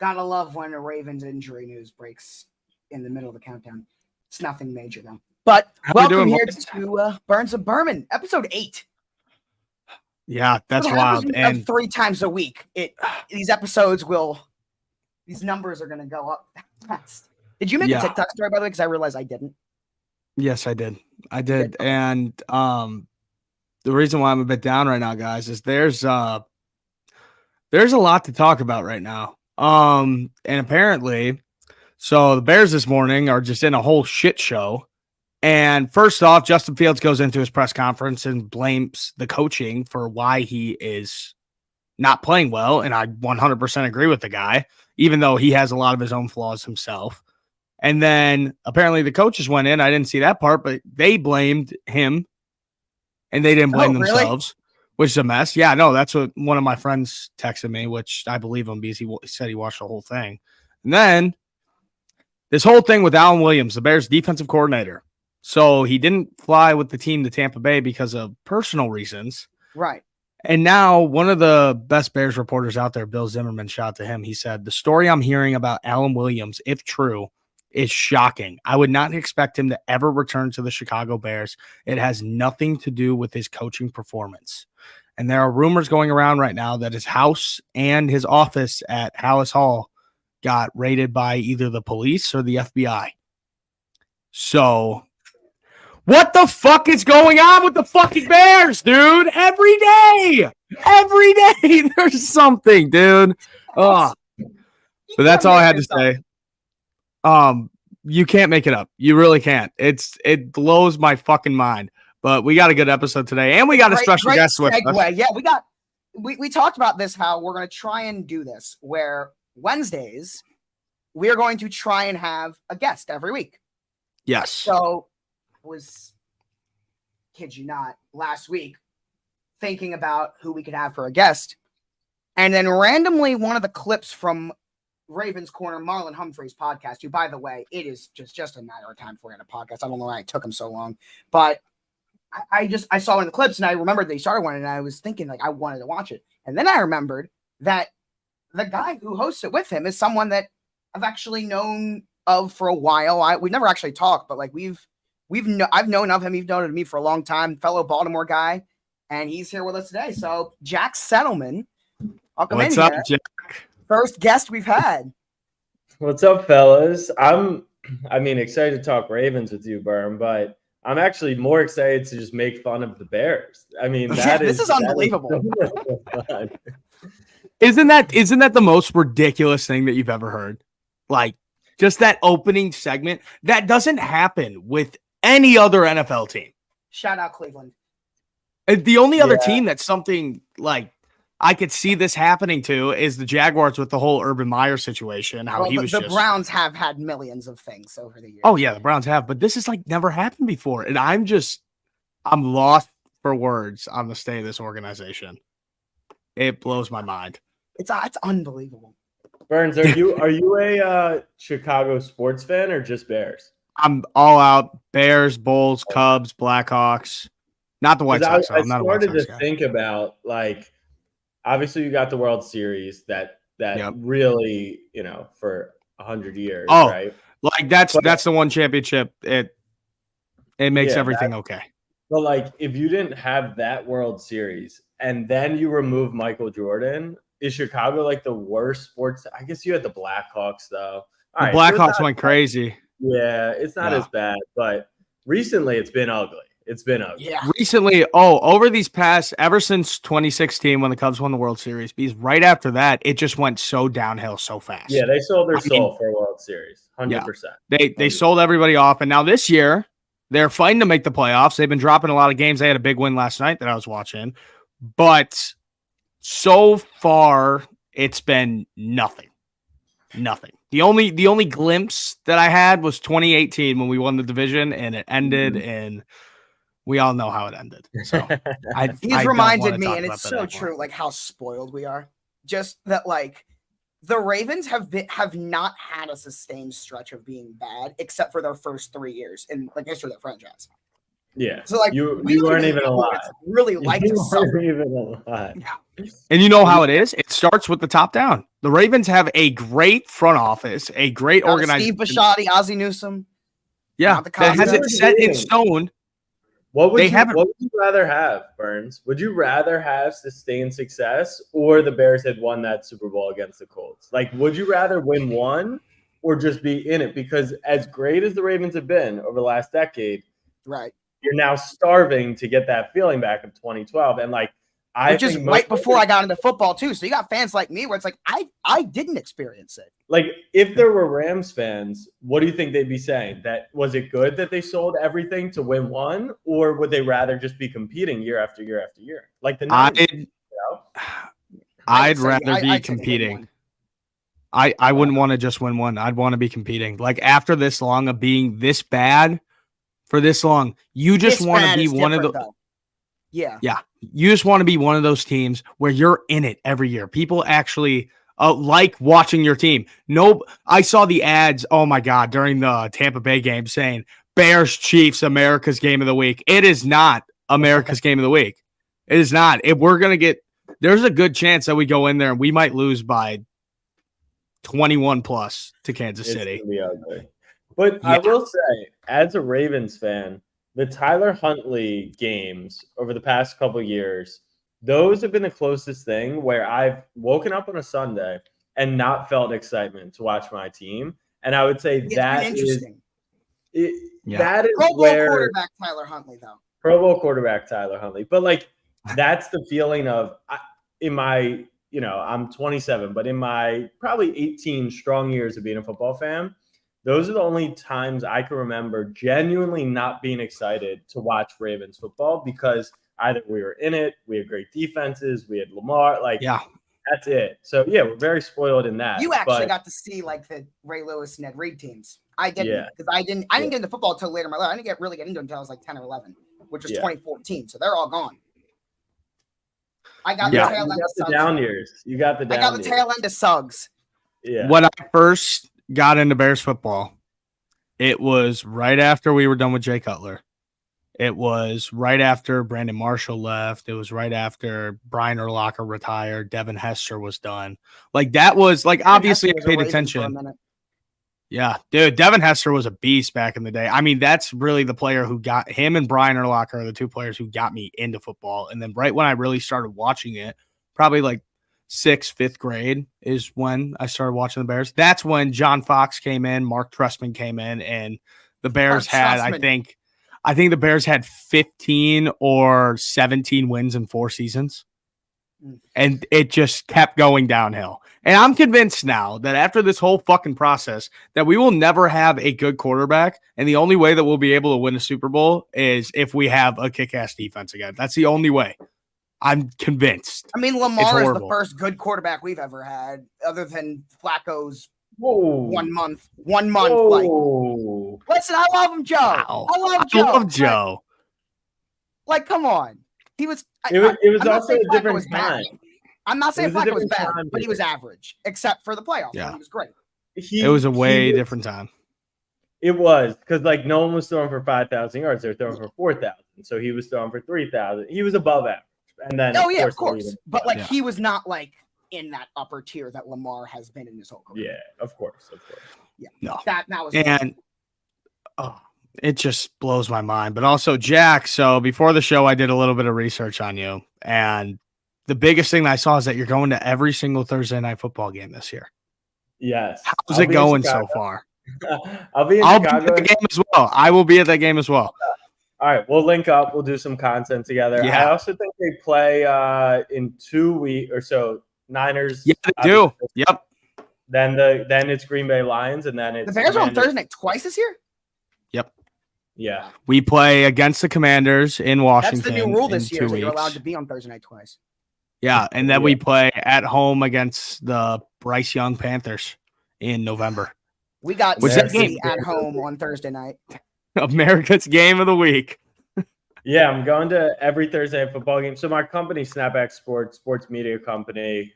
Gotta love when a Ravens injury news breaks in the middle of the countdown. It's nothing major, though. But welcome here to Burns of Berman, episode 8. Yeah, that's wild. And 3 times a week, these numbers are going to go up fast. Did you make a TikTok story, by the way? Because I realized I didn't. Yes, I did. Okay. And the reason why I'm a bit down right now, guys, is there's a lot to talk about right now. And apparently, so the Bears this morning are just in a whole shit show. And first off, Justin Fields goes into his press conference and blames the coaching for why he is not playing well. And I 100% agree with the guy, even though he has a lot of his own flaws himself. And then apparently the coaches went in. I didn't see that part, but they blamed him and they didn't blame themselves, which is a mess. Yeah, no, that's what one of my friends texted me, which I believe him because he said he watched the whole thing. And then this whole thing with Alan Williams, the Bears defensive coordinator. So he didn't fly with the team to Tampa Bay because of personal reasons. Right. And now one of the best Bears reporters out there, Bill Zimmerman, shout out to him. He said, the story I'm hearing about Alan Williams, if true, is shocking. I would not expect him to ever return to the Chicago Bears. It has nothing to do with his coaching performance. And there are rumors going around right now that his house and his office at Hallis Hall got raided by either the police or the FBI. So what the fuck is going on with the fucking Bears, dude? Every day there's something, dude. But that's all I had to say. You can't make it up. You really can't. It blows my fucking mind. But we got a good episode today, and we got a special guest with us. Yeah, we talked about this, how we're going to try and do this, where Wednesdays we are going to try and have a guest every week. Yes. So kid you not, last week thinking about who we could have for a guest, and then randomly one of the clips from Ravens Corner, Marlon Humphrey's podcast, who, by the way, it is just a matter of time before we had a podcast. I don't know why it took him so long, but I saw one of the clips and I remembered they started one, and I was thinking I wanted to watch it. And then I remembered that the guy who hosts it with him is someone that I've actually known of for a while. We've never actually talked, but I've known of him. He's known of me for a long time, fellow Baltimore guy, and he's here with us today. So Jack Settleman, welcome in. What's up, Jack? First guest we've had. What's up, fellas? I'm excited to talk Ravens with you, Berm, but I'm actually more excited to just make fun of the Bears. This is unbelievable. Isn't that the most ridiculous thing that you've ever heard? Like, just that opening segment that doesn't happen with any other NFL team. Shout out Cleveland. The only other team that's something like I could see this happening to is the Jaguars with the whole Urban Meyer situation. The Browns have had millions of things over the years. Oh yeah, the Browns have, but this has never happened before, and I'm lost for words on the state of this organization. It blows my mind. It's unbelievable. Burns, are you a Chicago sports fan or just Bears? I'm all out Bears, Bulls, Cubs, Blackhawks. Not the White Sox. I started to think about, obviously you got the World Series that really, for 100 years, right? That's the one championship. It makes everything okay. But if you didn't have that World Series and then you remove Michael Jordan, is Chicago the worst sports? I guess you had the Blackhawks though. The Blackhawks went crazy. Yeah, it's not as bad, but recently it's been ugly. Yeah. Recently, ever since 2016 when the Cubs won the World Series, because right after that, it just went so downhill so fast. Yeah, they sold their soul for a World Series, 100%. They sold everybody off, and now this year, they're fighting to make the playoffs. They've been dropping a lot of games. They had a big win last night that I was watching, but so far, it's been nothing. The only glimpse that I had was 2018 when we won the division, and it ended in – we all know how it ended. So he's reminded me, and it's so true, how spoiled we are. Just that, the Ravens have not had a sustained stretch of being bad, except for their first 3 years in history of their franchise. Yeah. So like you we don't weren't even know what alive. it's really like to You suffer. weren't even alive. Yeah. And you know how it is? It starts with the top down. The Ravens have a great front office, a great organization. Steve Bisciotti, Ozzie Newsome. Yeah, Not the that has it Costas. set in stone. What would They you haven't- What would you rather have, Burns? Would you rather have sustained success or the Bears had won that Super Bowl against the Colts? Like, would you rather win one or just be in it? Because as great as the Ravens have been over the last decade, Right. you're now starving to get that feeling back of 2012. And like, Which is right before I got into football too. So you got fans like me where it's like I didn't experience it. Like, if there were Rams fans, what do you think they'd be saying? That was it good that they sold everything to win one, or would they rather just be competing year after year after year? Like the 90s, you know? I'd rather be competing. I wouldn't want to just win one. I'd want to be competing. Like after this long of being this bad for this long, you just want to be one of the. Yeah. Yeah. You just want to be one of those teams where you're in it every year. People actually like watching your team. No, I saw the ads. Oh my God. During the Tampa Bay game saying Bears Chiefs, America's game of the week. It is not America's game of the week. It is not. If we're going to get, there's a good chance that we go in there and we might lose by 21 plus to Kansas City. It's gonna be ugly. But Yeah. I will say, as a Ravens fan, the Tyler Huntley games over the past couple of years, those have been the closest thing where I've woken up on a Sunday and not felt excitement to watch my team. And I would say that is that is Pro Bowl where quarterback Tyler Huntley, though. Pro Bowl quarterback Tyler Huntley. But like that's the feeling of in my, I'm 27, but in my probably 18 strong years of being a football fan, those are the only times I can remember genuinely not being excited to watch Ravens football because either we were in it, we had great defenses, we had Lamar, that's it. So yeah, we're very spoiled in that. You actually got to see like the Ray Lewis and Ed Reed teams. I didn't because I didn't get into football until later in my life. I didn't really get into it until I was like 10 or 11, which was 2014. So they're all gone. I got the tail end of the down years. You got the down I got the tail end of Suggs. Yeah. When I first got into Bears football, it was right after we were done with Jay Cutler. It was right after Brandon Marshall left. It was right after Brian Urlacher retired. Devin Hester was done. Like that was like obviously I paid attention. Yeah, dude, Devin Hester was a beast back in the day. I mean, that's really the player who got him and Brian Urlacher are the two players who got me into football. And then right when I really started watching it, probably like 6th, 5th grade is when I started watching the Bears. That's when John Fox came in, Mark Trestman came in, and the Bears had, I think the Bears had 15 or 17 wins in 4 seasons. And it just kept going downhill. And I'm convinced now that after this whole fucking process that we will never have a good quarterback. And the only way that we'll be able to win a Super Bowl is if we have a kick-ass defense again. That's the only way. I'm convinced. I mean, Lamar is the first good quarterback we've ever had, other than Flacco's 1 month. 1 month. Whoa. Like, listen, I love him, Joe. Wow. I love Joe. Like, come on. He was. It was also a different time. I'm not saying Flacco was bad, but he was average, except for the playoffs. Yeah, he was great. It was a way different time. It was because like no one was throwing for 5,000 yards; they were throwing for 4,000. So he was throwing for 3,000. He was above average, and then of course. But like he was not like in that upper tier that Lamar has been in his whole career. Yeah, of course. Yeah, no, that was and it just blows my mind. But also, Jack, so before the show, I did a little bit of research on you. And the biggest thing that I saw is that you're going to every single Thursday night football game this year. Yes. How's it going so far? I'll be at the game as well. I will be at that game as well. All right. We'll link up. We'll do some content together. Yeah. I also think they play in 2 weeks or so. Niners. Yeah, they do. Yep. Then it's Green Bay Lions, and then it's the Bears are on Thursday night twice this year. Yep. Yeah. We play against the Commanders in Washington. That's the new rule this year. That you're allowed to be on Thursday night twice. Yeah, and then we play at home against the Bryce Young Panthers in November. We got Cincy at home on Thursday night. America's game of the week. Yeah, I'm going to every Thursday football game. So my company, Snapback Sports media company,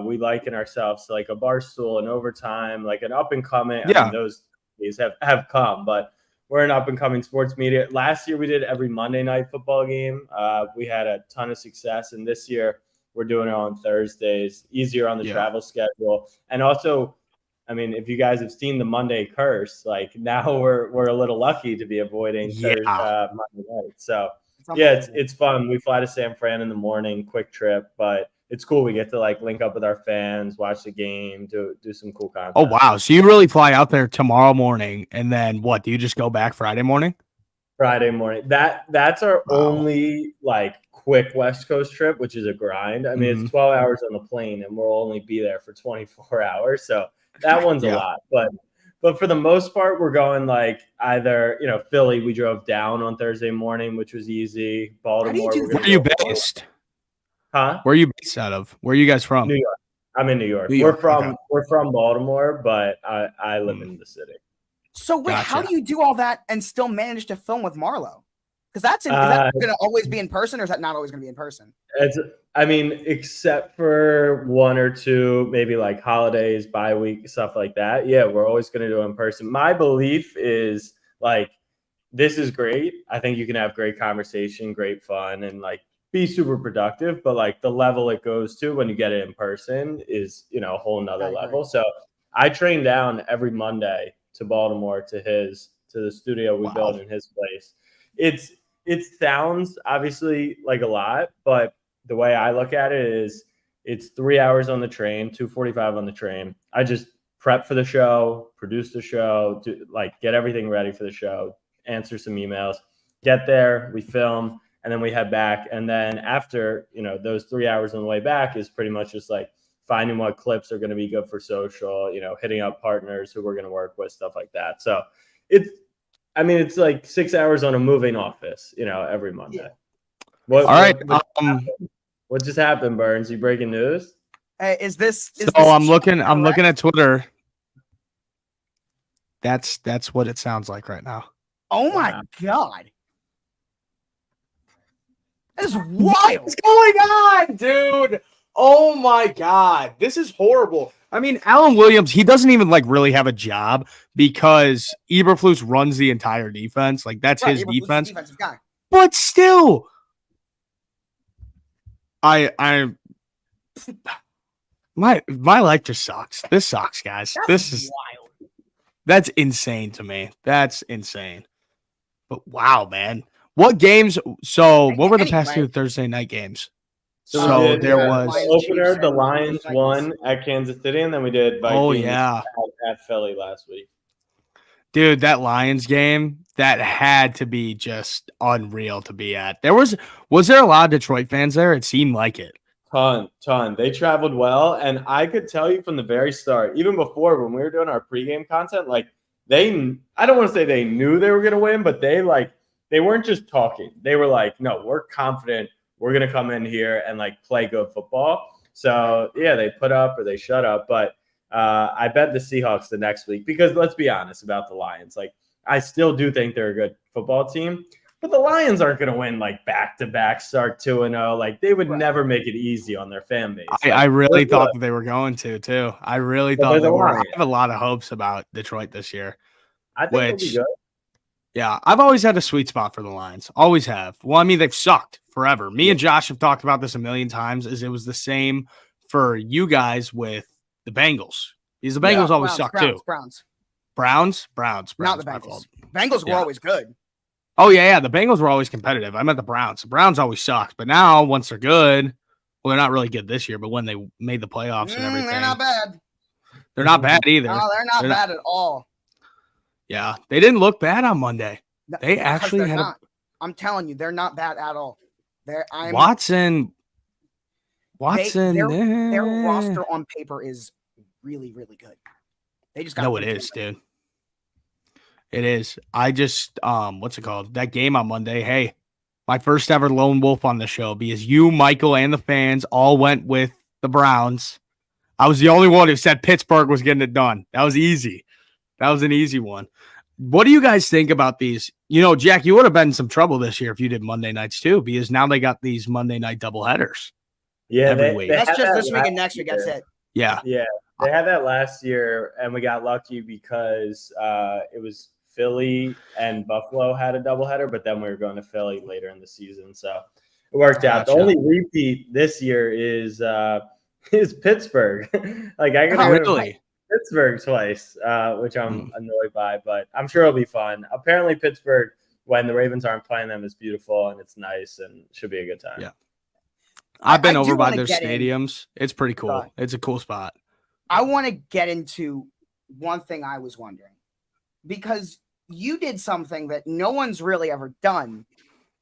we liken ourselves to like a Barstool and Overtime, like an up and coming. Yeah. I mean, those days have come, but we're an up-and-coming sports media. Last year, we did every Monday night football game. We had a ton of success, and this year we're doing it on Thursdays, easier on the travel schedule. And also, I mean, if you guys have seen the Monday curse, like now we're a little lucky to be avoiding Thursday, Monday night. So it's fun. We fly to San Fran in the morning, quick trip, but it's cool. We get to like link up with our fans, watch the game, do some cool content. Oh wow! So you really fly out there tomorrow morning, and then what? Do you just go back Friday morning? Friday morning. That's our only like quick West Coast trip, which is a grind. I mean, it's 12 hours on the plane, and we'll only be there for 24 hours. So that one's a lot. But for the most part, we're going like either Philly. We drove down on Thursday morning, which was easy. Baltimore. Where are you based? Huh? Where are you based out of? Where are you guys from? New York. I'm in New York. We're from Baltimore, but I live in the city. So wait, how do you do all that and still manage to film with Marlo? Because is that going to always be in person, or is that not always going to be in person? I mean, except for one or two, maybe like holidays, bye week, stuff like that. Yeah, we're always going to do it in person. My belief is like, this is great. I think you can have great conversation, great fun, and like be super productive. But like the level it goes to when you get it in person is, a whole nother level. So I train down every Monday to Baltimore to the studio we built in his place. It sounds obviously like a lot, but the way I look at it is it's 3 hours on the train, 2:45 on the train. I just prep for the show, produce the show, get everything ready for the show, answer some emails, get there, we film, and then we head back. And then after, those 3 hours on the way back is pretty much just like finding what clips are going to be good for social, hitting up partners who we're going to work with, stuff like that. So it's like 6 hours on a moving office, every Monday. Yeah. All right. What just happened, Burns? You breaking news? Hey, I'm looking at Twitter. That's what it sounds like right now. Oh my God. That is wild. What's going on, dude? Oh my God. This is horrible. I mean, Alan Williams, he doesn't even really have a job because Eberflus runs the entire defense. Like that's his defense. Defensive guy. But still, my life just sucks. This sucks, guys. This is wild. That's insane to me. That's insane. But wow, man. What games? So what were the past two Thursday night games? So there was opener. The Lions won at Kansas City, and then we did Vikings at Philly last week. Dude, that Lions game, that had to be just unreal to be at. Was there a lot of Detroit fans there? It seemed like it. Ton. They traveled well, and I could tell you from the very start, even before when we were doing our pregame content, like I don't want to say they knew they were going to win, but they weren't just talking. They were like, no, we're confident. We're going to come in here and play good football. So yeah, they put up or they shut up. But I bet the Seahawks the next week, because let's be honest about the Lions. I still do think they're a good football team, but the Lions aren't going to win back-to-back, start 2-0. They would never make it easy on their fan base. I really thought that they were going to too. I really thought they were. I have a lot of hopes about Detroit this year. I think they'll be good. Yeah, I've always had a sweet spot for the Lions. Always have. Well, I mean, they've sucked forever. Me and Josh have talked about this a million times, as it was the same for you guys with the Bengals. Because the Bengals always suck too. Browns. Not the Bengals. Bengals were always good. Oh, yeah. The Bengals were always competitive. I meant the Browns. The Browns always sucked. But now, once they're good, well, they're not really good this year, but when they made the playoffs and everything. They're not bad. They're not bad either. No, they're not bad at all. Yeah, they didn't look bad on Monday. They actually had. I'm telling you, they're not bad at all. Watson. Their roster on paper is really, really good. They just got. No, it is, dude. It is. I just what's it called? That game on Monday. Hey, my first ever lone wolf on the show, because you, Michael, and the fans all went with the Browns. I was the only one who said Pittsburgh was getting it done. That was easy. That was an easy one. What do you guys think about these? Jack, you would have been in some trouble this year if you did Monday nights too, because now they got these Monday night doubleheaders. Yeah, every week. That's just this week and next week. That's it. Yeah. Yeah. They had that last year, and we got lucky because it was Philly and Buffalo had a doubleheader, but then we were going to Philly later in the season. So it worked out. The only repeat this year is Pittsburgh. Like I got to go to Pittsburgh twice, which I'm annoyed by, but I'm sure it'll be fun. Apparently Pittsburgh, when the Ravens aren't playing them, is beautiful and it's nice and should be a good time. Yeah. I've been over by their stadiums. It's pretty cool. It's a cool spot. I want to get into one thing I was wondering, because you did something that no one's really ever done,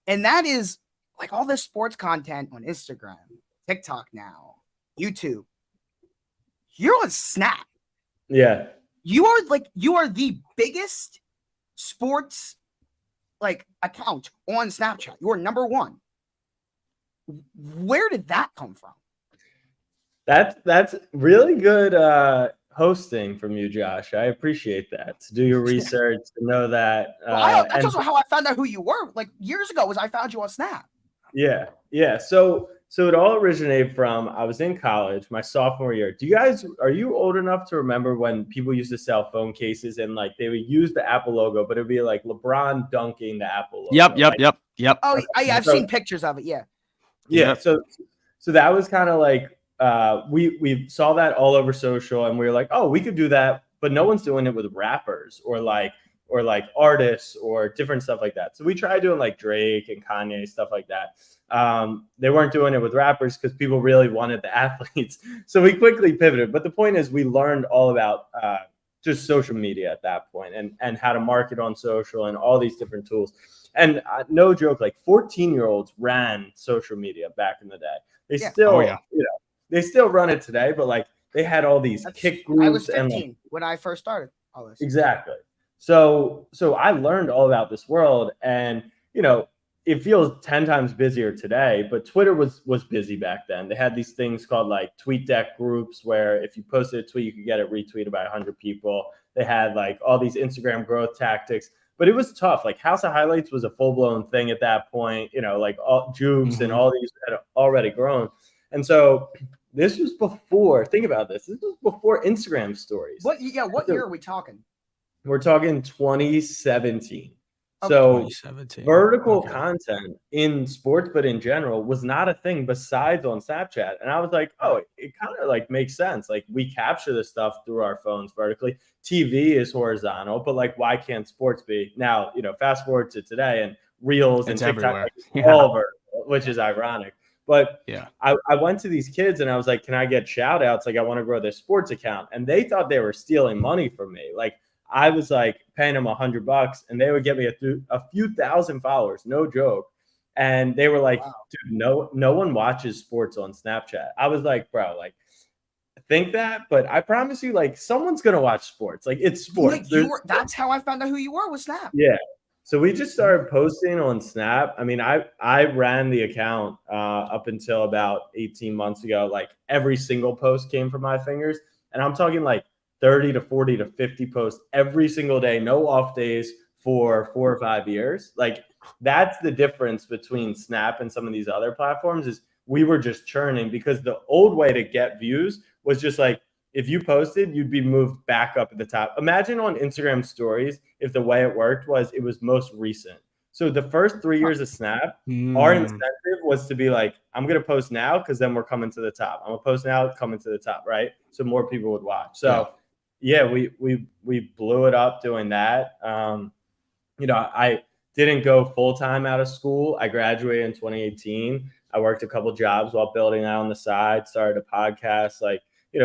and that is like all this sports content on Instagram, TikTok now, YouTube. You're on Snap. Yeah. You are the biggest sports account on Snapchat. You are number one. Where did that come from? That's really good hosting from you, Josh. I appreciate that. To do your research, to know that. That's also how I found out who you were. Like years ago, was I found you on Snap. Yeah. So it all originated from, I was in college, my sophomore year. Are you old enough to remember when people used to sell phone cases and like they would use the Apple logo, but it'd be like LeBron dunking the Apple logo? Yep. Oh, I've seen pictures of it. Yeah. So that was kind of like, we saw that all over social and we were like, oh, we could do that, but no one's doing it with rappers or like artists or different stuff like that. So we tried doing like Drake and Kanye, stuff like that. They weren't doing it with rappers because people really wanted the athletes. So we quickly pivoted. But the point is we learned all about just social media at that point and how to market on social and all these different tools. And no joke, like 14-year-olds ran social media back in the day. They they still run it today, but like they had all these kick groups. I was 15 when I first started all this. Exactly. So I learned all about this world, and it feels 10 times busier today, but Twitter was busy back then. They had these things called like tweet deck groups where if you posted a tweet, you could get it retweeted by 100 people. They had like all these Instagram growth tactics, but it was tough. Like House of Highlights was a full-blown thing at that point, like all Jukes and all these had already grown. And so this was before, think about this. This was before Instagram stories. What year are we talking? We're talking 2017. So 2017. Vertical content in sports, but in general, was not a thing besides on Snapchat. And I was like, oh, it kind of like makes sense. Like we capture this stuff through our phones vertically. TV is horizontal, but like why can't sports be? Now, fast forward to today and Reels and TikTok, all vertical, which is ironic. But I went to these kids and I was like, can I get shout outs? Like I want to grow their sports account. And they thought they were stealing money from me. Like I was like paying them $100 and they would get me a few thousand followers. No joke. And they were like, wow. Dude, no one watches sports on Snapchat. I was like, bro, like think that, but I promise you, like someone's going to watch sports. Like it's sports. That's how I found out who you were with Snap. Yeah. So we just started posting on Snap. I mean, I ran the account up until about 18 months ago. Like every single post came from my fingers. And I'm talking like 30 to 40 to 50 posts every single day, no off days for 4 or 5 years. Like that's the difference between Snap and some of these other platforms is we were just churning because the old way to get views was just like, if you posted, you'd be moved back up at the top. Imagine on Instagram stories, if the way it worked was it was most recent. So the first 3 years of Snap, our incentive was to be like, I'm going to post now because then we're coming to the top. I'm going to post now, coming to the top, right? So more people would watch. So we blew it up doing that. I didn't go full-time out of school. I graduated in 2018. I worked a couple jobs while building that on the side, started a podcast,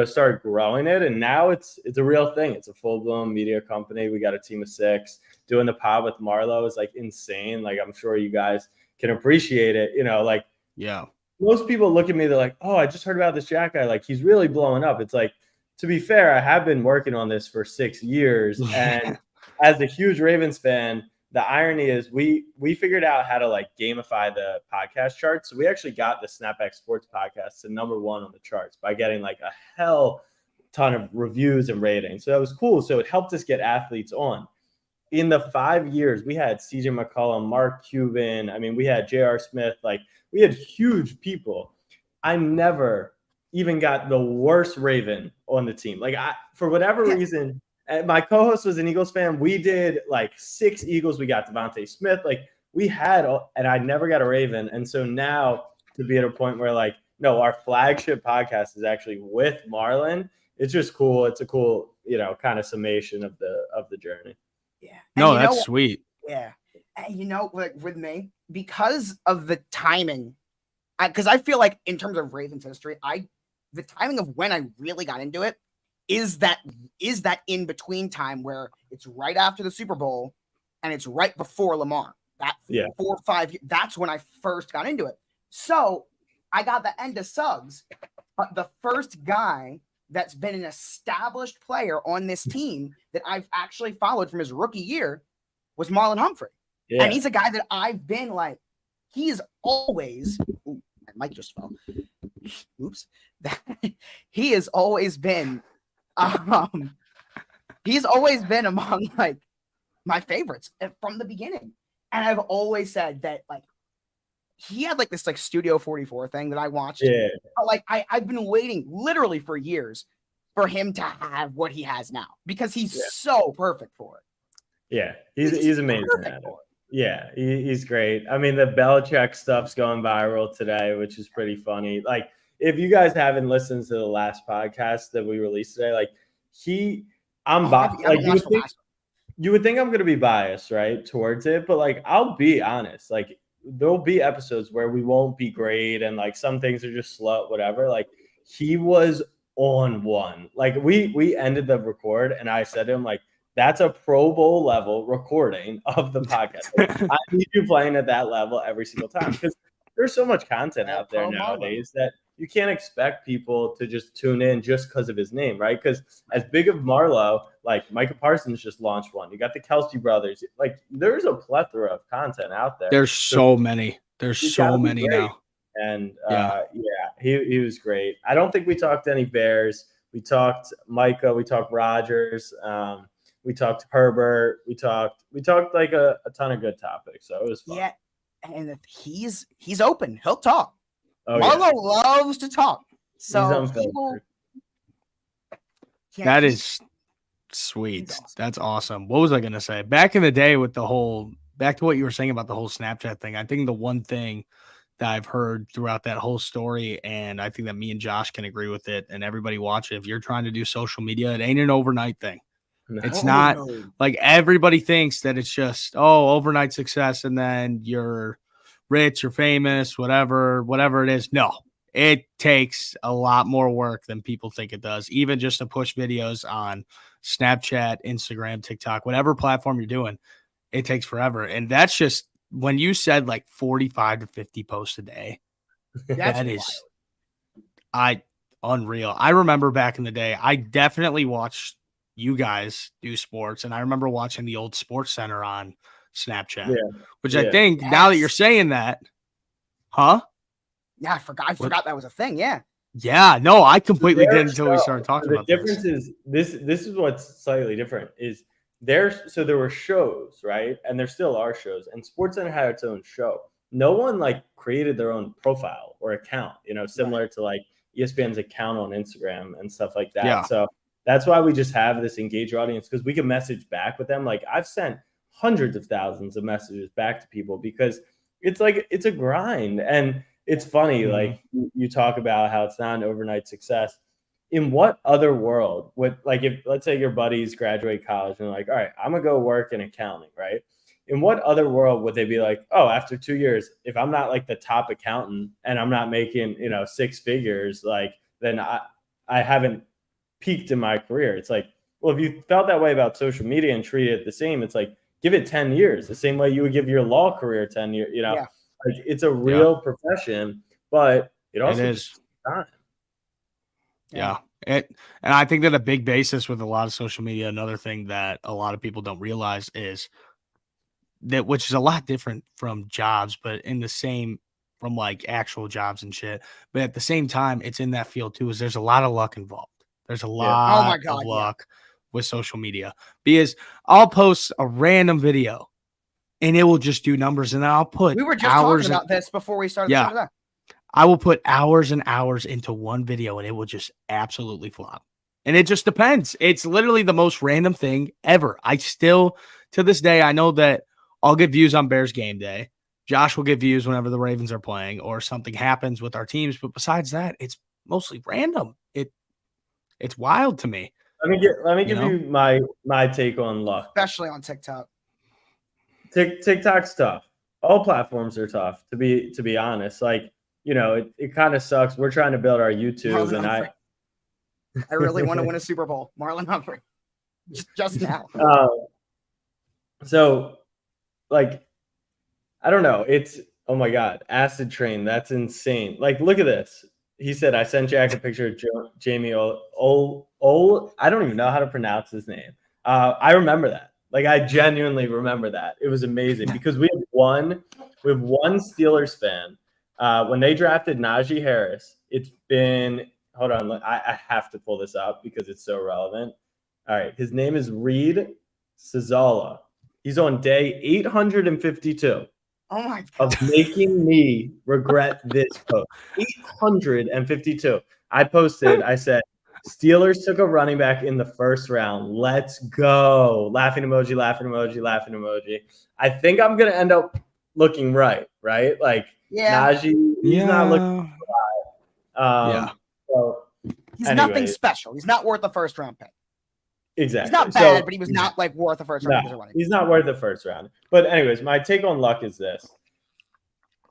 started growing it. And now it's a real thing. It's a full-blown media company. We got a team of 6. Doing the pod with Marlo is like insane. Like I'm sure you guys can appreciate it. Most people look at me, they're like, oh, I just heard about this Jack guy. Like he's really blowing up. It's like, to be fair, I have been working on this for 6 years. And as a huge Ravens fan, the irony is we figured out how to like gamify the podcast charts. So we actually got the Snapback Sports podcast to number 1 on the charts by getting like a hell ton of reviews and ratings. So that was cool. So it helped us get athletes on. In the 5 years, we had CJ McCollum, Mark Cuban. I mean, we had J.R. Smith. Like we had huge people. I never even got the worst Raven on the team. Like for whatever reason, And my co-host was an Eagles fan. We did like 6 Eagles. We got Devontae Smith. Like we had, and I never got a Raven. And so now to be at a point where like, no, our flagship podcast is actually with Marlon. It's just cool. It's a cool, kind of summation of the journey. Yeah. No, that's sweet. Yeah. And like with me, because of the timing, because I feel like in terms of Ravens history, the timing of when I really got into it is that in between time where it's right after the Super Bowl and it's right before Lamar. That 4 or 5 years, that's when I first got into it. So I got the end of Suggs, but the first guy that's been an established player on this team that I've actually followed from his rookie year was Marlon Humphrey. Yeah. And he's a guy that I've been like, he is always, ooh, my mic just fell. Oops. He has always been, he's always been among like my favorites from the beginning. And I've always said that like, he had like this like Studio 44 thing that I watched. Yeah. But, like I've been waiting literally for years for him to have what he has now because he's so perfect for it. Yeah, he's amazing at it. Yeah, he's great. I mean, the Belichick stuff's going viral today, which is pretty funny. Like, if you guys haven't listened to the last podcast that we released today, like you would think I'm going to be biased, right, towards it, but like I'll be honest, like there'll be episodes where we won't be great and like some things are just slow, whatever. Like he was on one. Like we ended the record and I said to him, like, that's a Pro Bowl level recording of the podcast. Like, I need you playing at that level every single time because there's so much content out there nowadays that you can't expect people to just tune in just because of his name, right? Because as big of Marlo, like Micah Parsons just launched one. You got the Kelsey brothers. Like there's a plethora of content out there. There's so many. There's so many now. And he was great. I don't think we talked any Bears. We talked Micah. We talked Rodgers. We talked Herbert. We talked like a ton of good topics. So it was fun. Yeah, and he's open. He'll talk. Oh, Marlo loves to talk. So that is sweet. Awesome. That's awesome. What was I gonna say? Back in the day with back to what you were saying about the whole Snapchat thing, I think the one thing that I've heard throughout that whole story, and I think that me and Josh can agree with it, and everybody watching, if you're trying to do social media, it ain't an overnight thing. No. It's not like everybody thinks that it's just, overnight success and then you're rich or famous, whatever it is. No, it takes a lot more work than people think it does. Even just to push videos on Snapchat, Instagram, TikTok, whatever platform you're doing, it takes forever. And that's just when you said like 45 to 50 posts a day. That is unreal. I remember back in the day, I definitely watched you guys do sports, and I remember watching the old Sports Center on Snapchat, which I think now that you're saying that, huh? Yeah, I forgot that was a thing. Yeah. Yeah, no, I completely did until we started talking about this. The difference is this is what's slightly different is there were shows, right? And there still are shows, and SportsCenter had its own show. No one like created their own profile or account, similar to like ESPN's account on Instagram and stuff like that. Yeah. So that's why we just have this engaged audience because we can message back with them. Like I've sent hundreds of thousands of messages back to people because it's a grind. And it's funny, like you talk about how it's not an overnight success. In what other world would, like, if let's say your buddies graduate college and they're like, all right, I'm gonna go work in accounting, right? In what other world would they be like, oh, after 2 years, if I'm not like the top accountant and I'm not making, 6 figures, like then I haven't peaked in my career. It's like, well, if you felt that way about social media and treat it the same, it's like, give it 10 years, the same way you would give your law career 10 years, like it's a real profession, but it also is time. Yeah. And I think that a big basis with a lot of social media, another thing that a lot of people don't realize is that, which is a lot different from jobs, but in the same from like actual jobs and shit. But at the same time, it's in that field too, is there's a lot of luck involved. There's a lot of luck with social media because I'll post a random video and it will just do numbers. And then I'll put we were just talking about this before we started. I will put hours and hours into one video and it will just absolutely flop. And it just depends. It's literally the most random thing ever. I still, to this day, I know that I'll get views on Bears game day. Josh will get views whenever the Ravens are playing or something happens with our teams. But besides that, it's mostly random. It's wild to me. Let me give you my take on luck. Especially on TikTok. TikTok's tough. All platforms are tough, to be honest. Like, it kind of sucks. We're trying to build our YouTube, Marlon and Humphrey. I really want to win a Super Bowl. Marlon Humphrey. Just now. So, like, I don't know. It's, oh my God, Acid Train. That's insane. Like, look at this. He said, I sent Jack a picture of Jamie I don't even know how to pronounce his name. I remember that. Like, I genuinely remember that. It was amazing because we have one Steelers fan. When they drafted Najee Harris, it's been, hold on, I have to pull this up because it's so relevant. All right, his name is Reed Cizala. He's on day 852. Oh my God. Of making me regret this post. 852. I posted, I said, Steelers took a running back in the first round. Let's go. Laughing emoji, laughing emoji, laughing emoji. I think I'm going to end up looking right? Like, Najee, he's not looking right. So, he's nothing special. He's not worth a first round pick. Exactly. He's not bad, but he was not like worth a first round. No, he's not worth the first round. But anyways, my take on luck is this.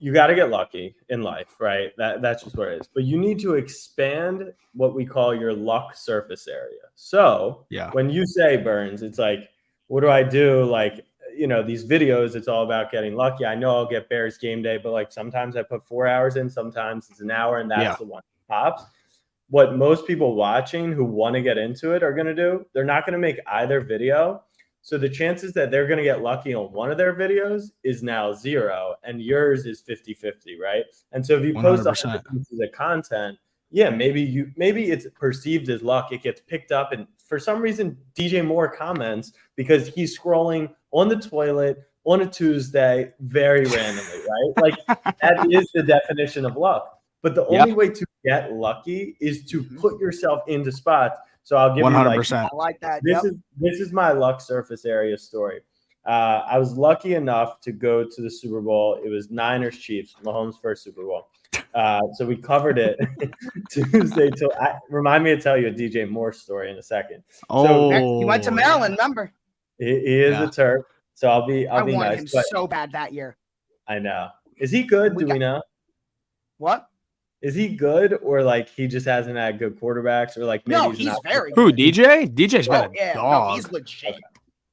You got to get lucky in life, right? That's just what it is. But you need to expand what we call your luck surface area. So when you say, Burns, it's like, what do I do? Like, these videos, it's all about getting lucky. I know I'll get Bears game day, but like sometimes I put 4 hours in, sometimes it's an hour, and that's the one that pops. What most people watching who want to get into it are going to do, they're not going to make either video. So the chances that they're going to get lucky on one of their videos is now 0, and yours is 50-50, right? And so if you post 100 pieces of content, maybe it's perceived as luck. It gets picked up, and for some reason, DJ Moore comments because he's scrolling on the toilet on a Tuesday very randomly, right? Like that is the definition of luck. But the only way to get lucky is to put yourself into spots. So I'll give 100%. I like that. This is my luck surface area story. I was lucky enough to go to the Super Bowl. It was Niners Chiefs, Mahomes' first Super Bowl. So we covered it Tuesday till. Remind me to tell you a DJ Moore story in a second. So he went to Maryland. Remember, he is a Terp. So I'll be I wanted nice. him so bad that year. I know. Is he good? Do we know? What? Is he good, or like he just hasn't had good quarterbacks, or like maybe he's very good. Who, DJ? DJ's been a dog. No, he's legit. Okay.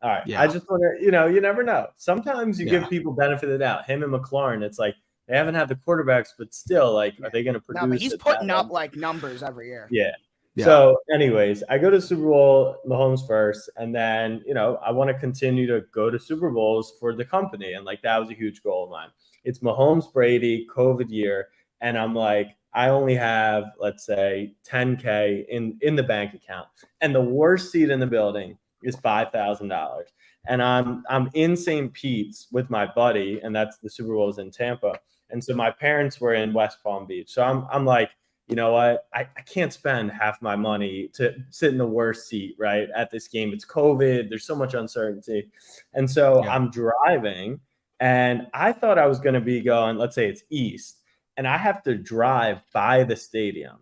All right. I just want to, you never know. Sometimes you give people benefit of the doubt. Him and McLaurin, it's like they haven't had the quarterbacks, but still, like, are they going to produce? No, but he's putting up like numbers every year. Yeah. So, anyways, I go to Super Bowl, Mahomes first, and then I want to continue to go to Super Bowls for the company, and like that was a huge goal of mine. It's Mahomes, Brady, COVID year. And I'm like, I only have, let's say, $10K in the bank account. And the worst seat in the building is $5,000. And I'm in St. Pete's with my buddy, and that's the Super Bowl's in Tampa. And so my parents were in West Palm Beach. So I'm like, you know what? I can't spend half my money to sit in the worst seat, right, at this game. It's COVID. There's so much uncertainty. And so I'm driving, and I thought I was going to be going, let's say it's east. And I have to drive by the stadium.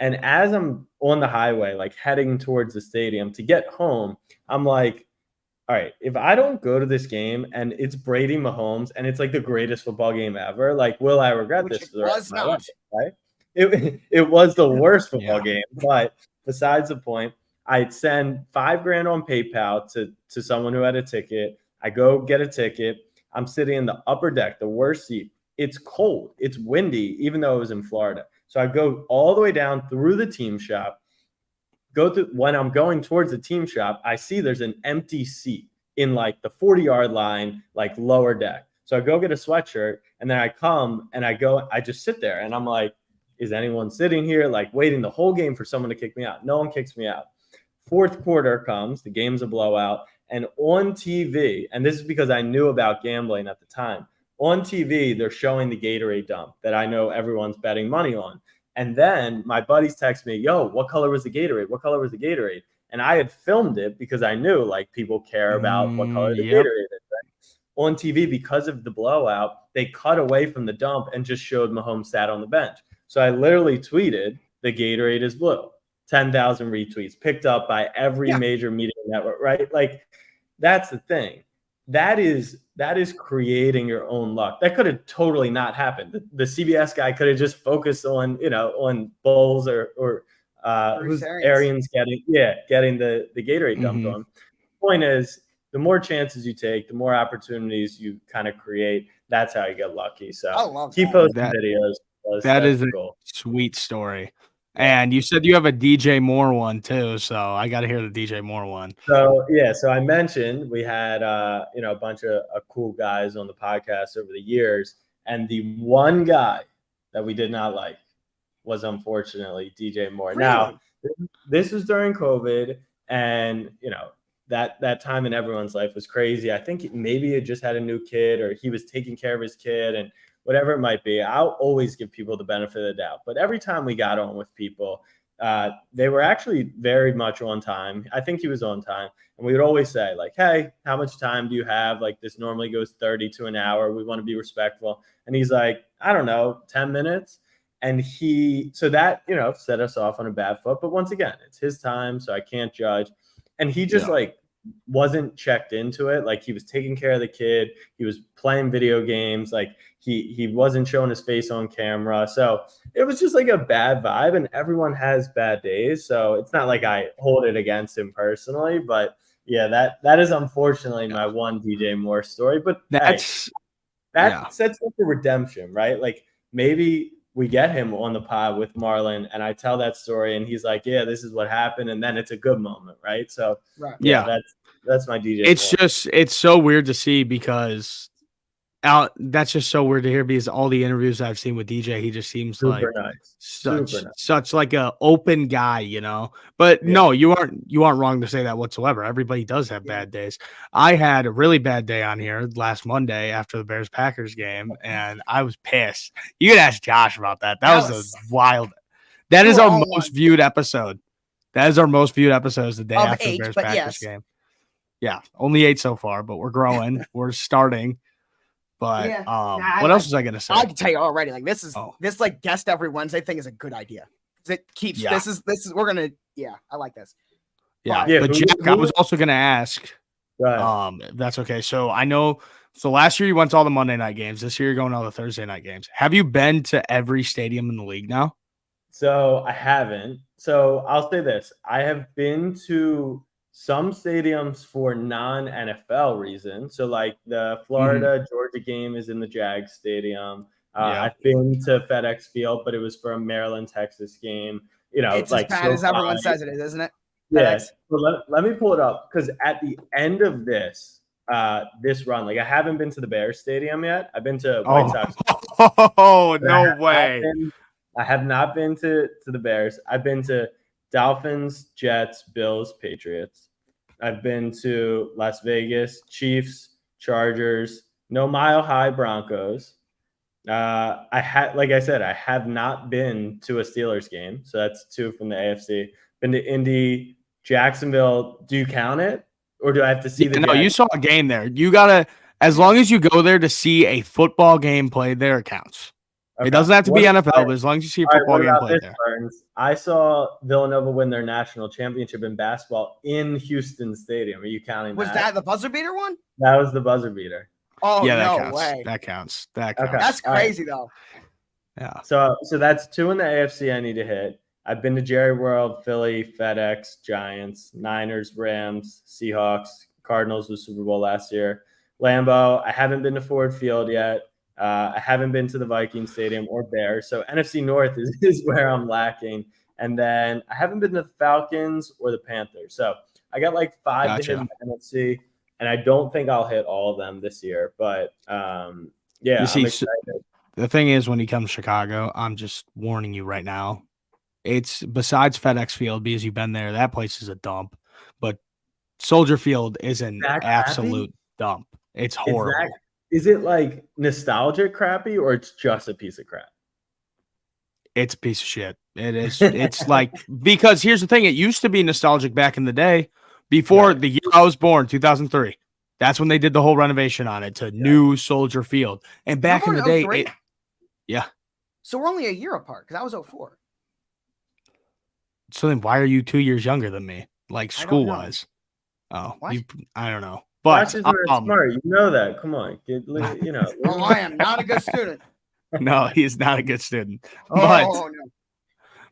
And as I'm on the highway, like heading towards the stadium to get home, I'm like, all right, if I don't go to this game and it's Brady Mahomes and it's like the greatest football game ever, like, will I regret this for the rest of my life? Right? It was the worst football game. But besides the point, I'd send $5,000 on PayPal to someone who had a ticket. I go get a ticket. I'm sitting in the upper deck, the worst seat. It's cold. It's windy, even though it was in Florida. So I go all the way down through the team shop. When I'm going towards the team shop, I see there's an empty seat in like the 40-yard line, like lower deck. So I go get a sweatshirt, and then I come and I just sit there, and I'm like, is anyone sitting here? Like waiting the whole game for someone to kick me out. No one kicks me out. Fourth quarter comes, the game's a blowout, and on TV, and this is because I knew about gambling at the time, on TV, they're showing the Gatorade dump that I know everyone's betting money on. And then my buddies text me, yo, what color was the Gatorade? What color was the Gatorade? And I had filmed it because I knew like people care about what color the Yep. Gatorade is. Right? On TV, because of the blowout, they cut away from the dump and just showed Mahomes sat on the bench. So I literally tweeted, the Gatorade is blue. 10,000 retweets, picked up by every major media network, right? Like, that's the thing. That is creating your own luck. That could have totally not happened. The CBS guy could have just focused on, on bowls or who's Arians getting the Gatorade dumped on. Point is, the more chances you take, the more opportunities you kind of create. That's how you get lucky. So keep posting videos. That is a sweet story. And you said you have a DJ Moore one too, so I got to hear the DJ Moore one. So I mentioned we had a bunch of cool guys on the podcast over the years, and the one guy that we did not like was unfortunately DJ Moore. Really? Now, this was during COVID, and that time in everyone's life was crazy. I think maybe he just had a new kid, or he was taking care of his kid, and whatever it might be. I'll always give people the benefit of the doubt. But every time we got on with people, they were actually very much on time. I think he was on time. And we would always say, like, hey, how much time do you have? Like, this normally goes 30 to an hour. We want to be respectful. And he's like, I don't know, 10 minutes. And so that, set us off on a bad foot. But once again, it's his time, so I can't judge. And he just wasn't checked into it. Like, he was taking care of the kid. He was playing video games. Like, he wasn't showing his face on camera. So it was just like a bad vibe, and everyone has bad days. So it's not like I hold it against him personally, but yeah, that is unfortunately my one DJ Moore story. But that sets up the redemption, right? Like, maybe we get him on the pod with Marlon, and I tell that story, and he's like, yeah, this is what happened. And then it's a good moment, right? So that's my DJ. It's so weird to see because that's just so weird to hear, because all the interviews I've seen with DJ, he just seems super like nice. such like a open guy, But no, you aren't wrong to say that whatsoever. Everybody does have bad days. I had a really bad day on here last Monday after the Bears-Packers game, and I was pissed. You could ask Josh about that. That was a wild. That is our most viewed episode. That is our most viewed episode, the day after the Bears-Packers game. Yeah, only 8 so far, but we're growing. We're starting. But what else was I gonna say? I can tell you already. Like, this like guest every Wednesday thing is a good idea. It keeps this is we're gonna I like this. But Jack, I was also gonna ask. If that's okay. So I know. So last year you went to all the Monday night games. This year you're going to all the Thursday night games. Have you been to every stadium in the league now? So I haven't. So I'll say this: I have been to some stadiums for non-NFL reasons. So like the Florida Georgia game is in the Jags stadium. I've been to FedEx Field, but it was for a Maryland Texas game. It's like as bad as everyone says it is, isn't it? Yes. Yeah. So let me pull it up, because at the end of this run, like, I haven't been to the Bears stadium yet. I've been to White Sox. Oh, no way. I have not been to the Bears. I've been to Dolphins, Jets, Bills, Patriots. I've been to Las Vegas, Chiefs, Chargers, no Mile High Broncos. Like I said, I have not been to a Steelers game. So that's 2 from the AFC. Been to Indy, Jacksonville. Do you count it? Or do I have to see the game? No, you saw a game there. You got to, as long as you go there to see a football game played there, it counts. Okay. It doesn't have to be NFL, but as long as you see a football game played there. Burns? I saw Villanova win their national championship in basketball in Houston Stadium. Are you counting that? Was that the buzzer beater one? That was the buzzer beater. Oh, yeah, no counts. way. That counts. Okay. That's crazy, though. Yeah. So that's 2 in the AFC I need to hit. I've been to Jerry World, Philly, FedEx, Giants, Niners, Rams, Seahawks, Cardinals was Super Bowl last year. Lambeau. I haven't been to Ford Field yet. I haven't been to the Vikings Stadium or Bears. So NFC North is where I'm lacking. And then I haven't been to the Falcons or the Panthers. So I got like 5 to hit in the NFC, and I don't think I'll hit all of them this year. But I'm excited. The thing is, when he comes to Chicago, I'm just warning you right now. It's besides FedEx Field, because you've been there, that place is a dump. But Soldier Field is an absolute dump. It's horrible. Is it like nostalgic crappy, or it's just a piece of crap? It's a piece of shit. It is. It's like, because here's the thing. It used to be nostalgic back in the day before the year I was born, 2003. That's when they did the whole renovation on it to new Soldier Field. And back in the day, yeah. So we're only a year apart because I was 04. So then why are you 2 years younger than me? Like school-wise? Oh, I don't know. But Josh is very smart. You know that. Come on. Oh, I am not a good student. No, he's not a good student. No.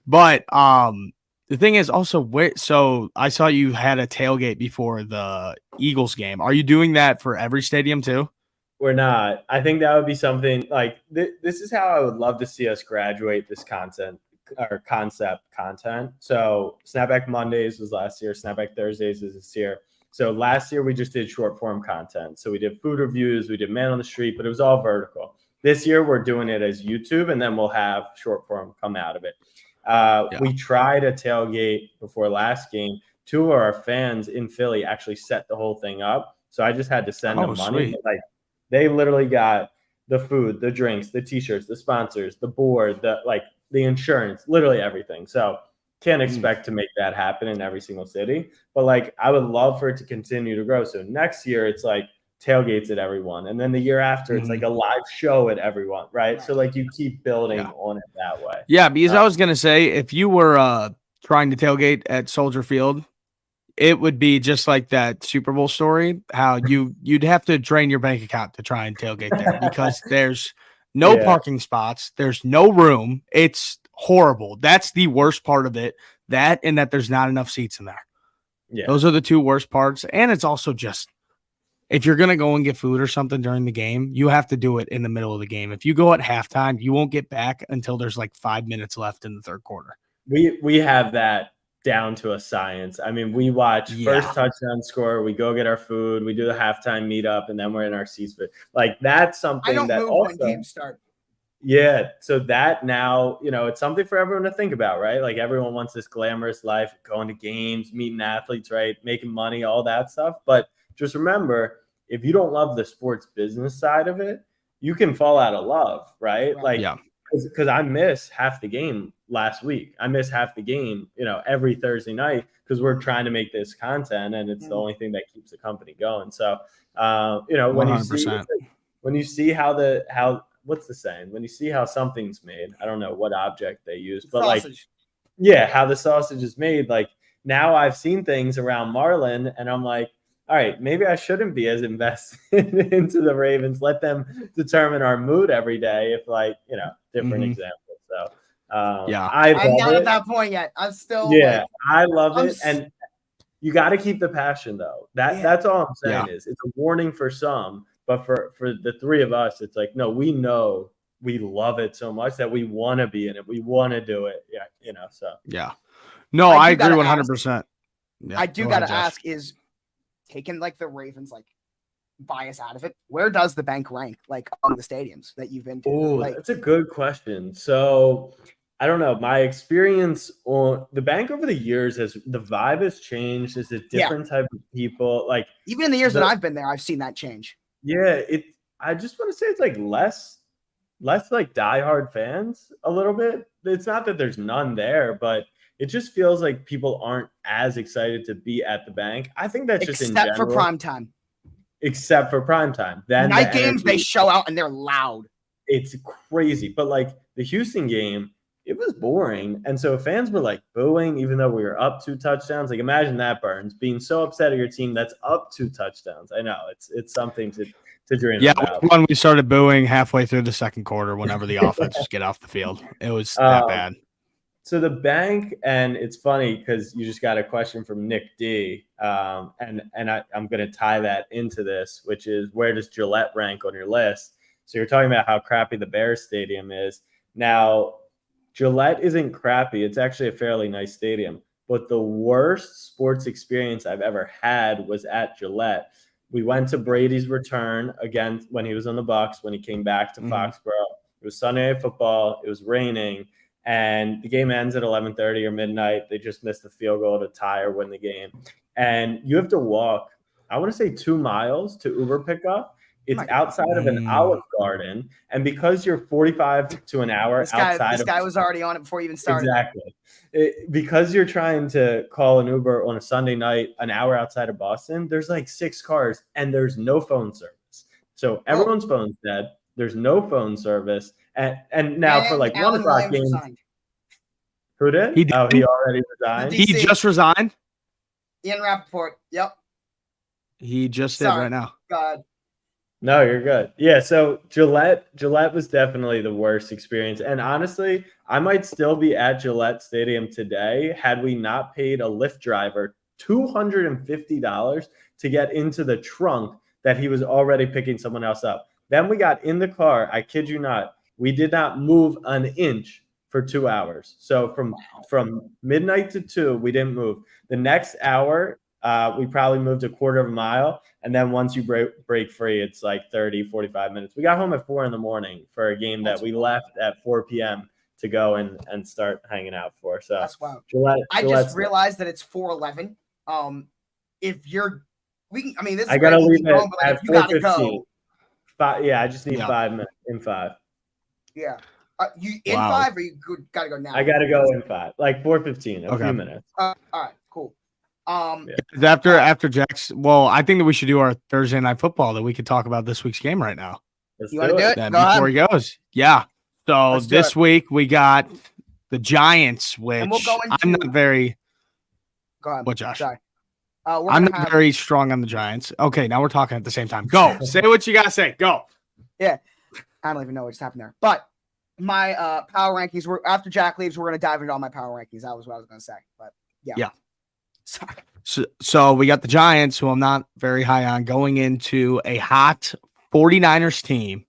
But the thing is also, so I saw you had a tailgate before the Eagles game. Are you doing that for every stadium too? We're not. I think that would be something like this is how I would love to see us graduate this content. So Snapback Mondays was last year. Snapback Thursdays is this year. So last year we just did short form content. So we did food reviews, we did man on the street, but it was all vertical. This year we're doing it as YouTube, and then we'll have short form come out of it. We tried a tailgate before last game. 2 of our fans in Philly actually set the whole thing up. So I just had to send them money. But, like, they literally got the food, the drinks, the t-shirts, the sponsors, the board, the insurance, literally everything. So can't expect to make that happen in every single city. But like, I would love for it to continue to grow. So next year it's like tailgates at everyone. And then the year after it's like a live show at everyone. Right. So like you keep building on it that way. Yeah. Because I was going to say, if you were trying to tailgate at Soldier Field, it would be just like that Super Bowl story, how you'd have to drain your bank account to try and tailgate there because there's no parking spots. There's no room. It's horrible. That's the worst part of it. That and that there's not enough seats in there. Yeah. Those are the 2 worst parts. And it's also just, if you're going to go and get food or something during the game, you have to do it in the middle of the game. If you go at halftime, you won't get back until there's like 5 minutes left in the third quarter. We have that down to a science. I mean, we watch first touchdown score, we go get our food, we do the halftime meetup, and then we're in our seats. But like, that's something that move also, when games start. Yeah. So that now, it's something for everyone to think about, right? Like, everyone wants this glamorous life, going to games, meeting athletes, right? Making money, all that stuff. But just remember, if you don't love the sports business side of it, you can fall out of love, right? Like, because I miss half the game last week. I miss half the game, every Thursday night because we're trying to make this content, and it's the only thing that keeps the company going. So, when you see how what's the saying? When you see how something's made, I don't know what object they use, but sausage. How the sausage is made. Like, now I've seen things around Marlin, and I'm like, all right, maybe I shouldn't be as invested into the Ravens. Let them determine our mood every day. If different examples. So I'm not at that point yet. I'm still I love it. And you got to keep the passion though. That's all I'm saying is it's a warning for some, but for the 3 of us, it's like, no, we know we love it so much that we want to be in it. We want to do it. So. Yeah. No, I agree 100%. I do got to ask, is taking like the Ravens bias out of it, where does the bank rank on the stadiums that you've been to? Oh, that's a good question. So I don't know. My experience on the bank over the years the vibe has changed. It's a different type of people. Like, even in the years that I've been there, I've seen that change. Yeah, I just want to say it's like less like diehard fans a little bit. It's not that there's none there, but it just feels like people aren't as excited to be at the bank. I think that's just in general. Except for prime time. Except for prime time. Then night games, they show out and they're loud. It's crazy. But like the Houston game, it was boring. And so fans were like booing, even though we were up 2 touchdowns. Like, imagine that, Burns, being so upset at your team that's up 2 touchdowns. I know it's something to dream about. When we started booing halfway through the second quarter, whenever the offense get off the field, it was that bad. So the bank, and it's funny because you just got a question from Nick D, and I'm going to tie that into this, which is, where does Gillette rank on your list? So you're talking about how crappy the Bears stadium is. Now, Gillette isn't crappy. It's actually a fairly nice stadium. But the worst sports experience I've ever had was at Gillette. We went to Brady's return again when he was on the Bucs, when he came back to Foxborough. It was Sunday Night Football. It was raining. And the game ends at 11:30 or midnight. They just missed the field goal to tie or win the game. And you have to walk, I want to say 2 miles to Uber pickup. It's outside of an Olive Garden, and because you're 45 to an hour This outside guy was already on it before you even started. Exactly. Because you're trying to call an Uber on a Sunday night an hour outside of Boston, there's like 6 cars and there's no phone service. So everyone's phone's dead. There's no phone service. And now for like 1 o'clock games. Resigned. Who did? He already resigned. He just resigned? Ian Rappaport. Yep. He just did right now. God. No, you're good. Yeah, so Gillette was definitely the worst experience. And honestly, I might still be at Gillette Stadium today had we not paid a Lyft driver $250 to get into the trunk that he was already picking someone else up. Then we got in the car. I kid you not. We did not move an inch for 2 hours. So from midnight to 2, we didn't move. The next hour, we probably moved a quarter of a mile. And then once you break free, it's like 30, 45 minutes. We got home at 4 a.m. for a game that we left at 4 p.m. to go and start hanging out for. So that's wild. I just realized that it's 4:11. If you're, this is I gotta leave it but at 4:15. I just need 5 minutes in 5. Yeah. You in 5 or you gotta go now? I gotta go in 5, like 4:15, a few minutes. All right, cool. After Jack's, well, I think that we should do our Thursday night football that we could talk about this week's game right now. You want to do it? Then before he goes, yeah. So this week we got the Giants, which I'm not very. Go ahead. What, Josh? Sorry. I'm not very strong on the Giants. Okay, now we're talking at the same time. Go. Say what you gotta say. Go. Yeah, I don't even know what just happened there, but my power rankings were after Jack leaves. We're gonna dive into all my power rankings. That was what I was gonna say, but yeah. Sorry. So we got the Giants, who I'm not very high on, going into a hot 49ers team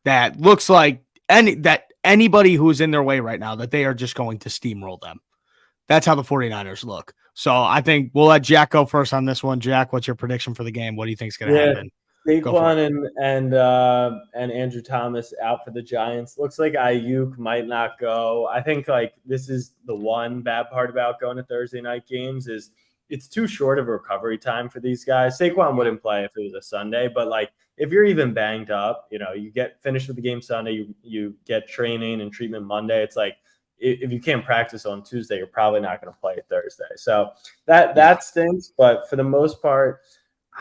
that looks like anybody who's in their way right now, that they are just going to steamroll them. That's how the 49ers look. So I think we'll let Jack go first on this one. Jack, what's your prediction for the game? What do you think is going to happen? Saquon and Andrew Thomas out for the Giants. Looks like Ayuk might not go. I think this is the one bad part about going to Thursday night games is it's too short of a recovery time for these guys. Saquon wouldn't play if it was a Sunday, but if you're even banged up, you get finished with the game Sunday, you get training and treatment Monday. It's like if you can't practice on Tuesday, you're probably not going to play Thursday. So that stinks. But for the most part,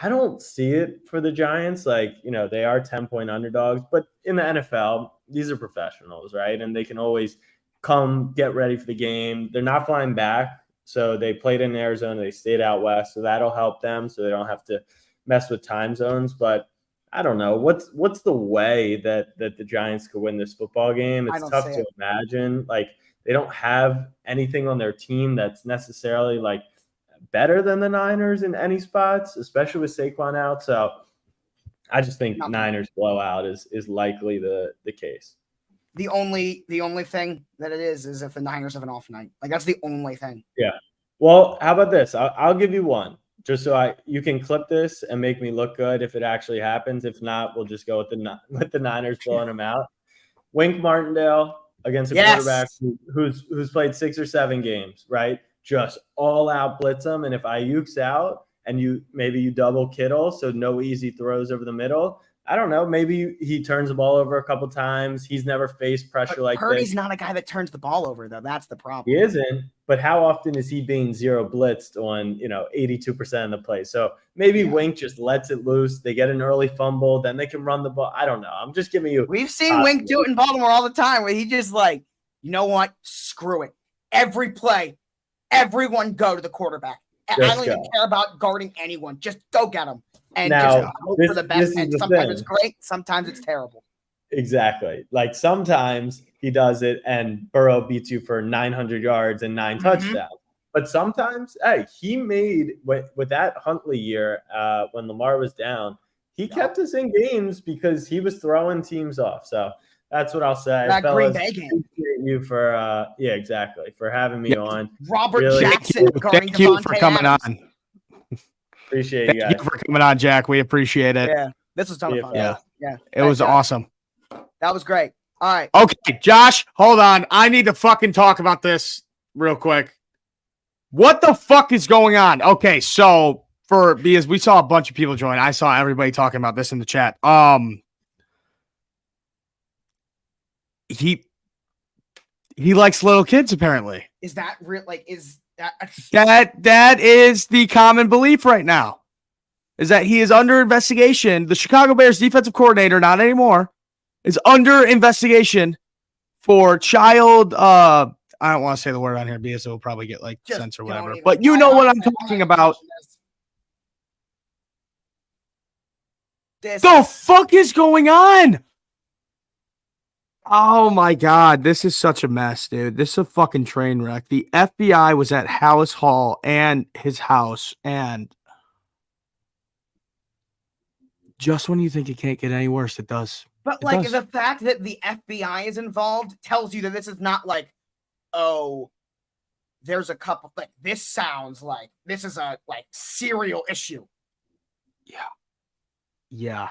I don't see it for the Giants. They are 10-point underdogs, but in the NFL, these are professionals, right? And they can always come get ready for the game. They're not flying back. So they played in Arizona. They stayed out west. So that'll help them so they don't have to mess with time zones. But I don't know. What's the way that the Giants could win this football game? It's tough to imagine. They don't have anything on their team that's necessarily better than the Niners in any spots, especially with Saquon out. So I just think Niners blowout is likely the case. The only thing that it is if the Niners have an off night. That's the only thing. Yeah. Well, how about this? I'll give you one just so you can clip this and make me look good if it actually happens. If not, we'll just go with the Niners blowing them out. Wink Martindale against a quarterback who's played 6 or 7 games, right? Just all out blitz them. And if Ayuk's out and you double Kittle, so no easy throws over the middle, I don't know. Maybe he turns the ball over a couple times. He's never faced pressure like this. Purdy's not a guy that turns the ball over, though. That's the problem. He isn't. But how often is he being zero blitzed on 82% of the play? So maybe Wink just lets it loose. They get an early fumble, then they can run the ball. I don't know. I'm just giving you. We've seen Wink do it in Baltimore all the time, where he just you know what? Screw it. Every play, everyone go to the quarterback. I don't even care about guarding anyone. Just go get him. And now, just hope for the best. And sometimes it's great. Sometimes it's terrible. Exactly. Sometimes he does it and Burrow beats you for 900 yards and 9 touchdowns. But sometimes, he made with that Huntley year when Lamar was down, he kept us in games because he was throwing teams off. So that's what I'll say. That Fellas, Green Bay game. Appreciate you for for having me on. Robert Jackson. Thank you for coming on. Appreciate you guys. Thank you for coming on, Jack. We appreciate it. Yeah, this was a ton of fun. Yeah. It was awesome. That was great. All right. Okay, Josh, hold on. I need to fucking talk about this real quick. What the fuck is going on? Okay, so because we saw a bunch of people join. I saw everybody talking about this in the chat. He likes little kids, apparently. Is that real? Like, is that That is the common belief right now, is that he is under investigation. The Chicago Bears defensive coordinator, not anymore, is under investigation for child. I don't want to say the word on here because it will probably get like Just censor or don't whatever. even- But you know what I'm talking about. This The fuck is going on? Oh my God, this is such a mess, dude. This is a fucking train wreck. The FBI was at Hallis Hall and his house, and just when you think it can't get any worse, it does. But It like does. the fact that the FBI is involved tells you that this is not like, oh, there's a couple. Like this sounds like this is a like serial issue. Yeah.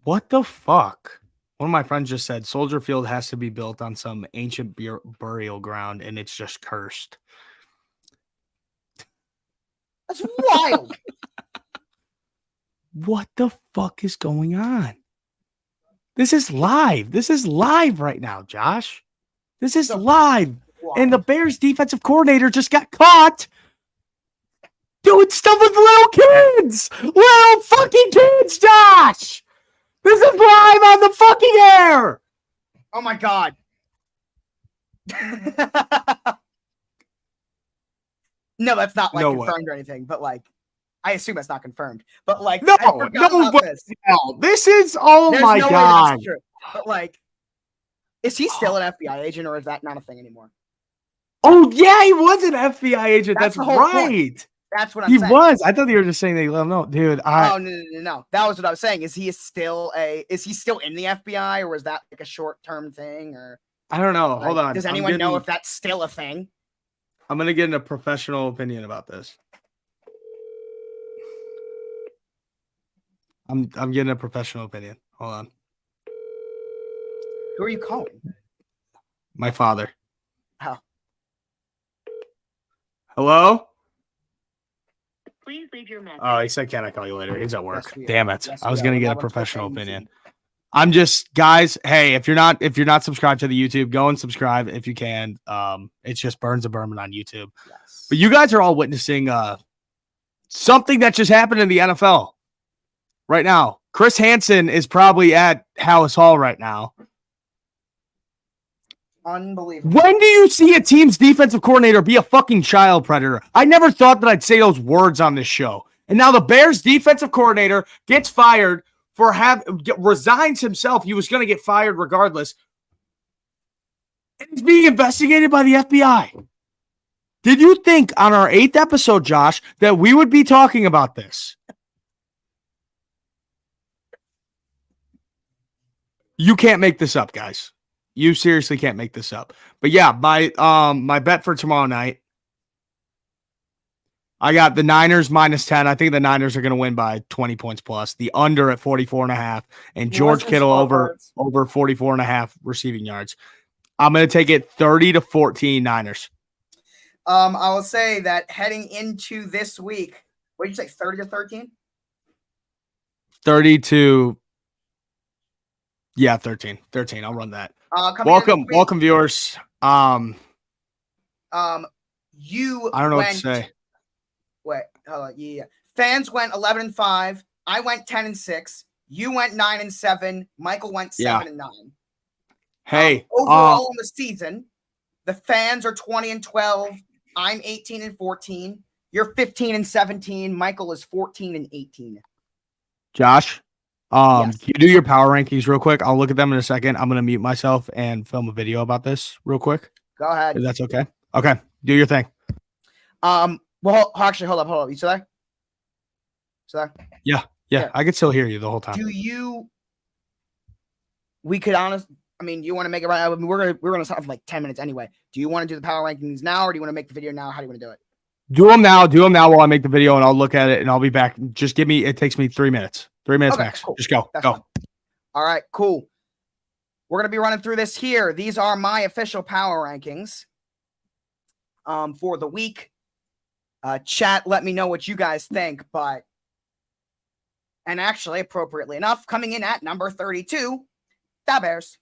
What the fuck? One of my friends just said Soldier Field has to be built on some ancient burial ground, and it's just cursed. That's wild. What the fuck is going on? This is live. This is live right now, Josh. This is So live. wild. And the Bears defensive coordinator just got caught doing stuff with little kids. Little fucking kids, Josh. This is live on the fucking air. Oh my God. No, that's not like No way. confirmed or anything, but like I assume that's not confirmed. But like No, I forgot no about way. this. No, this is, oh There's my no way God. that's true. But like, is he still an FBI agent or is that not a thing anymore? Oh, yeah, he was an FBI agent. That's That's the whole point. right. That's what I'm He saying. was. I thought you were just saying they let him know. Dude, Oh no. That was what I was saying. Is he still in the FBI or was that like a short-term thing or I don't know. like, Hold on. does anyone know if that's still a thing? I'm going to get a professional opinion about this. I'm getting a professional opinion. Hold on. Who are you calling? My father. Oh. Hello? Please leave your message. Oh, he said, can I call you later? He's at work. Yes, we are. Damn it. Yes, I was we going are. to get a That one's professional for opinion. Fancy. I'm just, guys, hey, if you're not subscribed to the YouTube, go and subscribe if you can. It's just Burns and Berman on YouTube. Yes. But you guys are all witnessing something that just happened in the NFL right now. Chris Hansen is probably at Hallis Hall right now. Unbelievable. When do you see a team's defensive coordinator be a fucking child predator? I never thought that I'd say those words on this show. And now the Bears defensive coordinator gets fired for resigns himself. He was going to get fired regardless. And he's being investigated by the FBI. Did you think on our 8th episode, Josh, that we would be talking about this? You can't make this up, guys. You seriously can't make this up. But yeah, my bet for tomorrow night, I got the Niners -10. I think the Niners are going to win by 20 points plus. The under at 44.5, and George Kittle over 44.5 receiving yards. I'm going to take it 30-14 Niners. I will say that heading into this week, what did you say, 30-13? 30 yeah, 13. 13. I'll run that. Welcome, viewers. You I don't know what to say. Wait, hold on. Yeah. Fans went 11-5. I went 10-6. You went 9-7. Michael went 7-9. Hey, overall in the season, the fans are 20-12. I'm 18-14. You're 15-17. Michael is 14-18. Josh, Yes. Can you do your power rankings real quick? I'll look at them in a second. I'm going to mute myself and film a video about this real quick. Go ahead. If that's okay. Okay. Do your thing. Well, actually, hold up. You still there? Still there? Yeah, I could still hear you the whole time. We could you want to make it right? I mean, we're gonna start for like 10 minutes anyway. Do you want to do the power rankings now, or do you want to make the video now? How do you want to do it? Do them now while I make the video, and I'll look at it, and I'll be back. Just it takes me 3 minutes. 3 minutes Okay, max. cool. Just go. That's Go. fine. All right, cool. We're gonna be running through this here. These are my official power rankings. for the week. Chat, let me know what you guys think. And actually, appropriately enough, coming in at number 32, the Bears.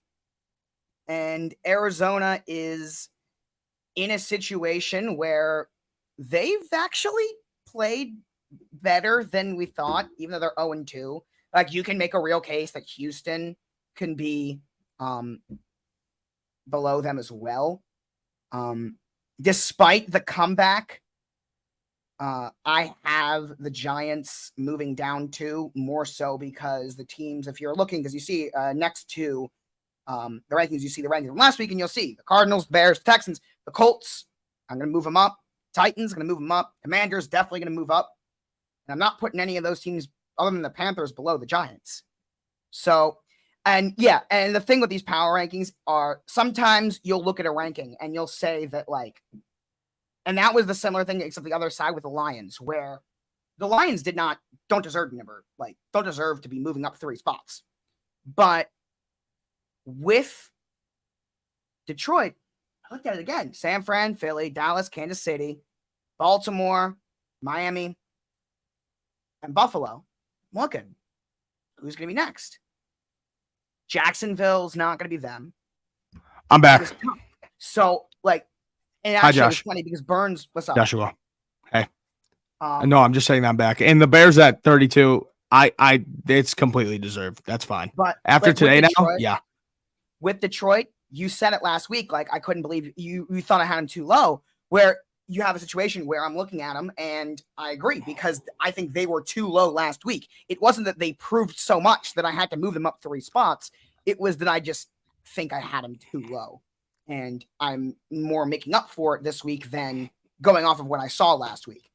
And Arizona is in a situation where they've actually played better than we thought, even though they're 0-2. Like, you can make a real case that Houston can be below them as well. Despite the comeback, I have the Giants moving down 2, more so because the teams, if you're looking, because you see next to the rankings, you see the rankings from last week, and you'll see the Cardinals, Bears, Texans, the Colts, I'm going to move them up. Titans, going to move them up. Commanders, definitely going to move up. And I'm not putting any of those teams, other than the Panthers, below the Giants. So, and the thing with these power rankings are sometimes you'll look at a ranking and you'll say that, like, and that was the similar thing, except the other side with the Lions, where the Lions don't deserve to be moving up 3 spots. But with Detroit, I looked at it again. San Fran, Philly, Dallas, Kansas City, Baltimore, Miami, and Buffalo. Looking, who's going to be next? Jacksonville's not going to be them. I'm back. So, like, and Hi, actually, Josh. it's funny because Burns, what's up? Joshua. Hey. No, I'm just saying I'm back. And the Bears at 32, it's completely deserved. That's fine. But after like, today Detroit, yeah. With Detroit, you said it last week. Like, I couldn't believe you thought I had him too low, where you have a situation where I'm looking at them, and I agree, because I think they were too low last week. It wasn't that they proved so much that I had to move them up 3 spots. It was that I just think I had them too low. And I'm more making up for it this week than going off of what I saw last week.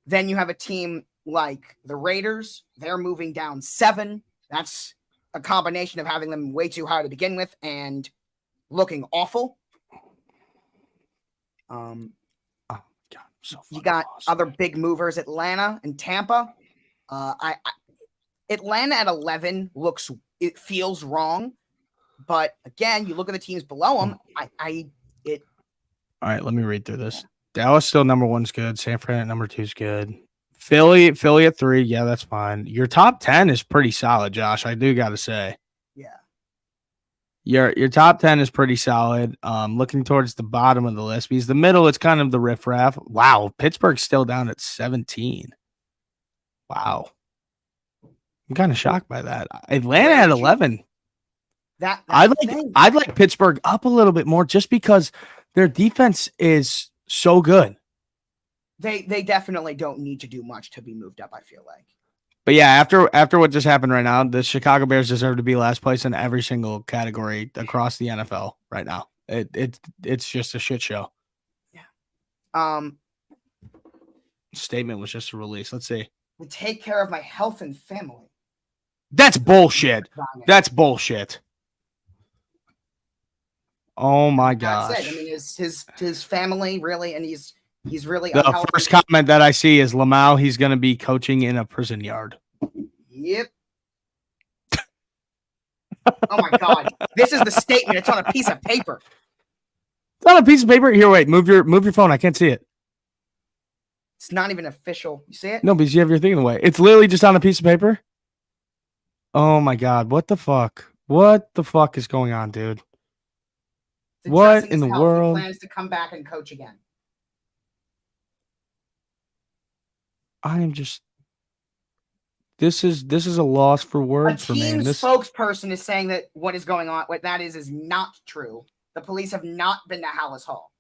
Then you have a team like the Raiders. They're moving down 7. That's a combination of having them way too high to begin with and looking awful. Oh, God, you got other big movers, Atlanta and Tampa. Atlanta at 11 it feels wrong. But again, you look at the teams below them. All right, let me read through this. Dallas still number 1's good. San Fran at number 2's good. Philly at 3. Yeah, that's fine. Your top 10 is pretty solid, Josh. I do got to say. Yeah. Your top 10 is pretty solid. Looking towards the bottom of the list, because the middle, it's kind of the riffraff. Wow, Pittsburgh's still down at 17. Wow. I'm kind of shocked by that. Atlanta at 11. I'd like Pittsburgh up a little bit more just because their defense is so good. They definitely don't need to do much to be moved up, I feel like. But yeah, after what just happened right now, the Chicago Bears deserve to be last place in every single category across the NFL right now. It's just a shit show. Yeah. Statement was just released. Let's see. To take care of my health and family. That's bullshit. That's bullshit. Oh my gosh. That's it. I mean, his family really, and he's really the unhealthy. First comment that I see is Lamau. He's going to be coaching in a prison yard. Yep. Oh my God. This is the statement. It's on a piece of paper. It's on a piece of paper. Here, wait. Move your phone. I can't see it. It's not even official. You see it? No, because you have your thing in the way. It's literally just on a piece of paper. Oh my God. What the fuck? What the fuck is going on, dude? What in the world? He plans to come back and coach again. I am just. This is a loss for words for me. A team's spokesperson is saying that what is going on, what that is not true. The police have not been to Hallis Hall.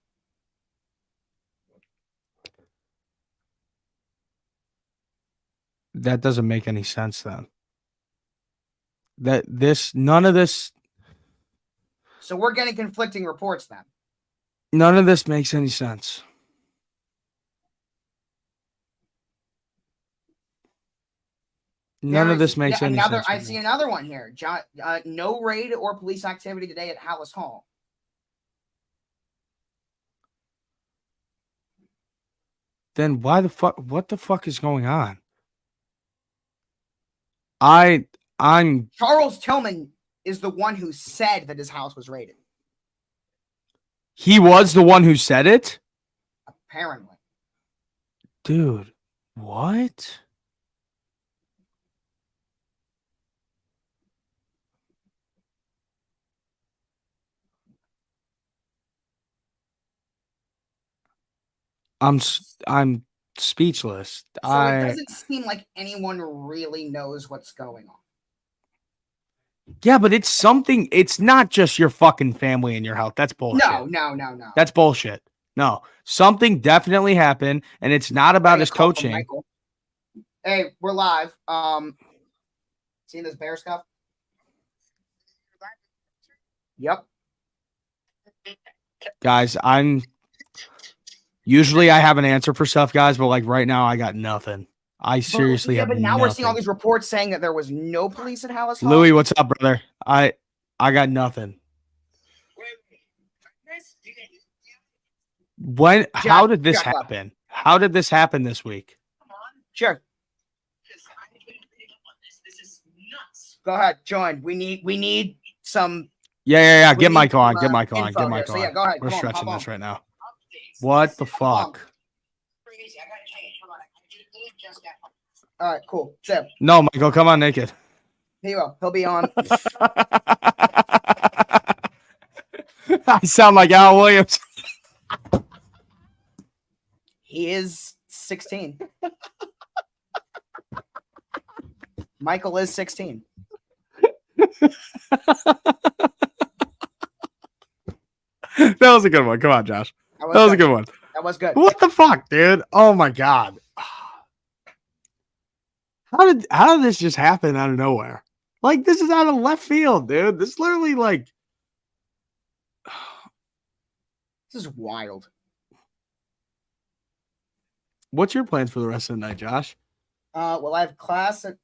That doesn't make any sense then. None of this. So we're getting conflicting reports then. None of this makes any sense. None of this makes any sense. I see another one here. No raid or police activity today at Hallis Hall. Then why the fuck? What the fuck is going on? I'm Charles Tillman is the one who said that his house was raided. He was the one who said it? apparently. Dude, what? I'm speechless. So it doesn't seem like anyone really knows what's going on. Yeah, but it's something. It's not just your fucking family and your health. That's bullshit. No. That's bullshit. No, something definitely happened, and it's not about his coaching. Michael. Hey, we're live. Seeing this bear stuff? Yep. Guys, I'm usually I have an answer for stuff, guys, but like right now I got nothing. I seriously have but now we're seeing all nothing. these reports saying that there was no police at Hallis Hall. Louis, what's up, brother? I got nothing. When? How did this happen? How did this happen this week? Sure. Go ahead, join. We need some. Yeah. Get Michael on. Get Michael on. Get Michael on. So, yeah, go ahead. We're Come on, stretching hop this on. right now. What the fuck? All right, cool. Zip. No, Michael, come on naked. He will. He'll be on. I sound like Al Williams. He is 16. Michael is 16. That was a good one. Come on, Josh. That was a good one. That was good. What the fuck, dude? Oh my god. How did this just happen out of nowhere? Like, this is out of left field, dude. This is literally like This is wild. what's your plans for the rest of the night, Josh? Well, I have class at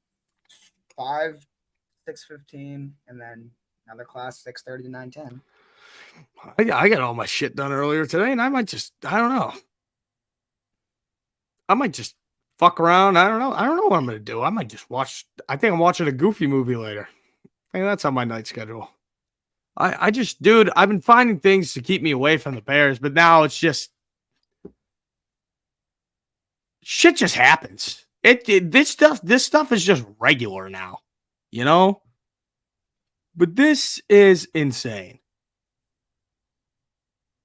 6:15, and then another class 6:30 to 9:10. I got all my shit done earlier today, and I don't know. I might just fuck around. I don't know what I'm gonna do. I might just watch. I think I'm watching a Goofy movie later. I think that's on my night schedule. Dude, I've been finding things to keep me away from the Bears, but now it's just shit just happens. This stuff is just regular now, you know? But this is insane.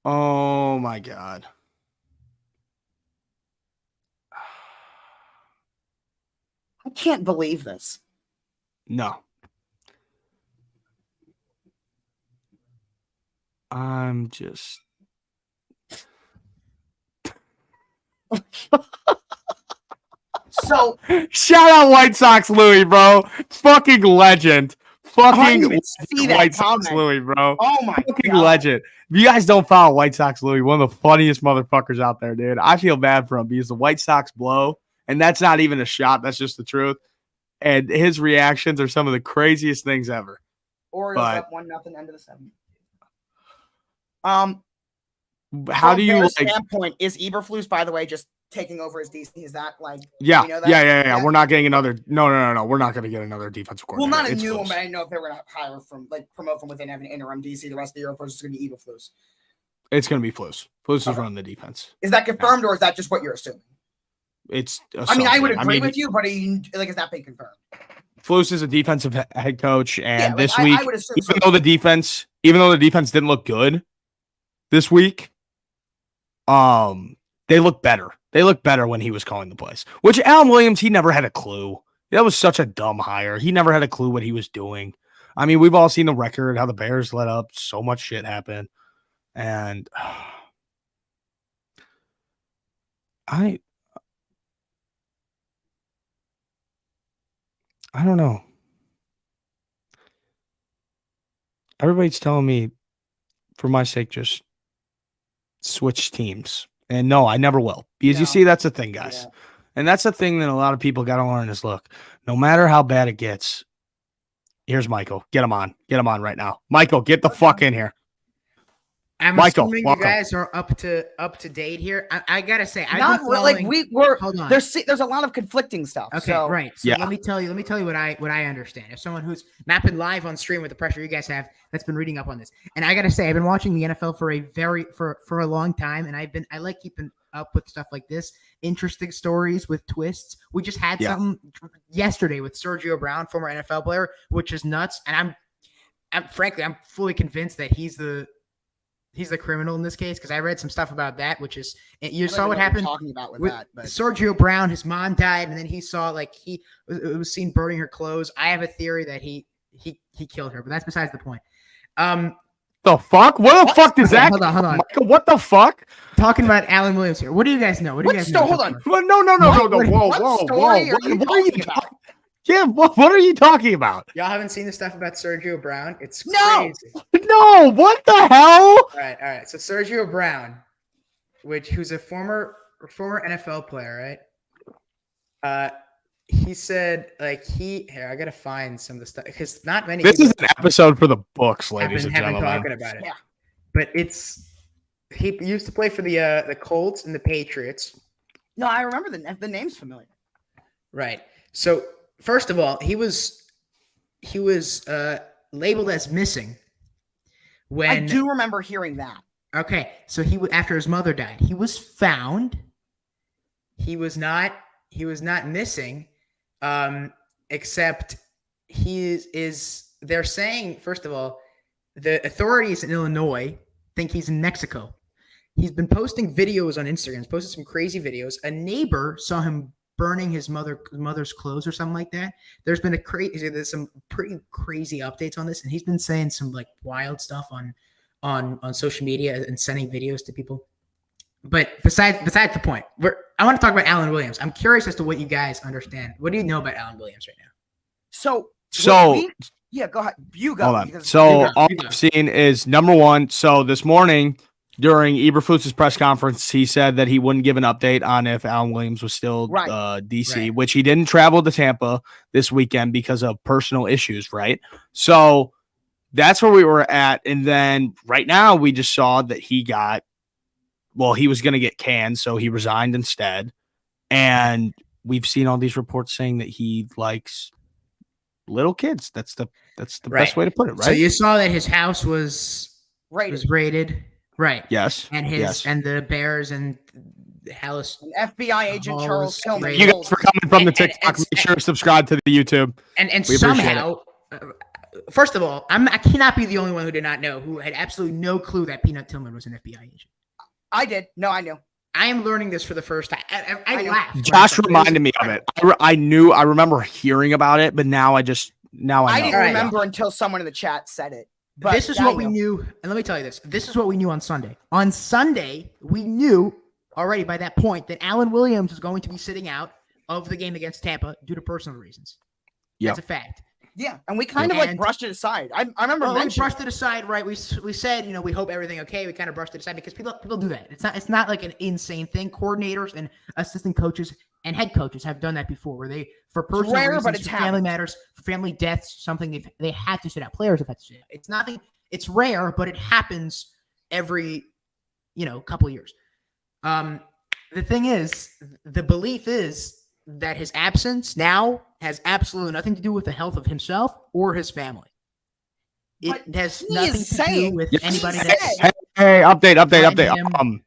Oh my god. I can't believe this. No. I'm just So shout out White Sox Louis, bro. Fucking legend. Fucking see that White Sox comment. Louis, bro. Oh my Fucking god. legend. If you guys don't follow White Sox Louis, one of the funniest motherfuckers out there, dude. I feel bad for him because the White Sox blow, and that's not even a shot. That's just the truth. And his reactions are some of the craziest things ever. Orioles up 1-0 end of the seventh. How do you like? Standpoint is Eberflus, by the way, just taking over as DC? Is that like? Yeah, you know that? yeah. We're not getting another. No. We're not going to get another defensive Well, coordinator. not a It's new one, Flus. but I didn't know if they were going to hire promote from within, have an interim DC the rest of the year, or it's going to be Eberflus. It's going to be Flus. Flus is running the defense. Is that confirmed, or is that just what you're assuming? It's. I mean, I would agree with you, but is that being confirmed? Flus is a defensive head coach, and Yeah, this I week, would assume even though the defense didn't look good this week, they look better. They look better when he was calling the plays. Which Alan Williams, he never had a clue. That was such a dumb hire. He never had a clue what he was doing. I mean, we've all seen the record, how the Bears let up so much shit happen, and I don't know. Everybody's telling me, for my sake, just switch teams. And no, I never will. Because you see, that's the thing, guys. Yeah. And that's the thing that a lot of people got to learn is, look, no matter how bad it gets, here's Michael. Get him on. Get him on right now. Michael, get the fuck in here. I'm Michael, assuming welcome. you guys are up to date here. I gotta say, Not like we're. Hold on. There's a lot of conflicting stuff. Okay, so. right. So Yeah. let me tell you what I understand. As someone who's not been live on stream with the pressure you guys have, that's been reading up on this, and I gotta say, I've been watching the NFL for a long time, and I like keeping up with stuff like this. Interesting stories with twists. We just had Yeah. something yesterday with Sergio Brown, former NFL player, which is nuts. And I'm frankly, I'm fully convinced that he's the criminal in this case, because I read some stuff about that, which is you saw what happened Talking about with with that, but Sergio Brown. His mom died, and then he saw like he was seen burning her clothes. I have a theory that he killed her, but that's besides the point. The fuck? What the fuck does that? Hold on. Michael, what the fuck? Talking about Alan Williams here. What do you guys know? What do you guys know? Hold on. Well, no. Whoa. What story are you What are you talking talking? about? Yeah, what are you talking about? Y'all haven't seen the stuff about Sergio Brown? It's No! crazy. No, what the hell? All right. So Sergio Brown, who's a former NFL player, right? He said here, I gotta find some of the stuff because not many. This is an episode for the books, ladies and have been gentlemen. talking about it. Yeah. But he used to play for the Colts and the Patriots. No, I remember the name's familiar. Right. So first of all, he was labeled as missing when I do remember hearing that. Okay, so after his mother died, he was found. He was not missing, except he is. They're saying, first of all, the authorities in Illinois think he's in Mexico. He's been posting videos on Instagram. He's posted some crazy videos. A neighbor saw him burning his mother's clothes or something like that. There's some pretty crazy updates on this, and he's been saying some like wild stuff on social media and sending videos to people. But besides the point, I want to talk about Alan Williams. I'm curious as to what you guys understand. What do you know about Alan Williams right now? So yeah, go ahead. You go. hold on. because- So all you go. I've seen is number one. So this morning during Eberflus's press conference, he said that he wouldn't give an update on if Alan Williams was still Right. DC, Right. which he didn't travel to Tampa this weekend because of personal issues, right? So that's where we were at. And then right now we just saw that he was going to get canned, so he resigned instead. And we've seen all these reports saying that he likes little kids. That's the Right. best way to put it, right? So you saw that his house was Rated. raided, right? Yes. And and the Bears and the Hallis. An FBI agent Oh, Charles it's Tillman. great. You guys for coming from the And- TikTok. Make sure to subscribe to the YouTube. And We appreciate somehow, first of all, I cannot be the only one who did not know, who had absolutely no clue that Peanut Tillman was an FBI agent. I did. No, I knew. I am learning this for the first time. I know. laughed. Josh right? reminded me of it. I remember hearing about it, but now I know. I didn't Right. remember until someone in the chat said it. But This is I what we know. knew. And let me tell you this. This is what we knew on Sunday. On Sunday, we knew already by that point that Alan Williams is going to be sitting out of the game against Tampa due to personal reasons. Yep. That's a fact. Yeah, and we kind of like And- brushed it aside. I remember Well, we mentioning. brushed it aside, right? We said, we hope everything okay. We kind of brushed it aside because people do that. It's not like an insane thing. Coordinators and assistant coaches and head coaches have done that before, where they, for personal rare, reasons, but it's for family happened. matters, for family deaths, something they had to sit out. Players have had to sit out. It's nothing. It's rare, but it happens every couple of years. The thing is, the belief is that his absence now has absolutely nothing to do with the health of himself or his family. It But has he nothing is to saying- do with Yes. anybody He that's said- Hey, update. Find him.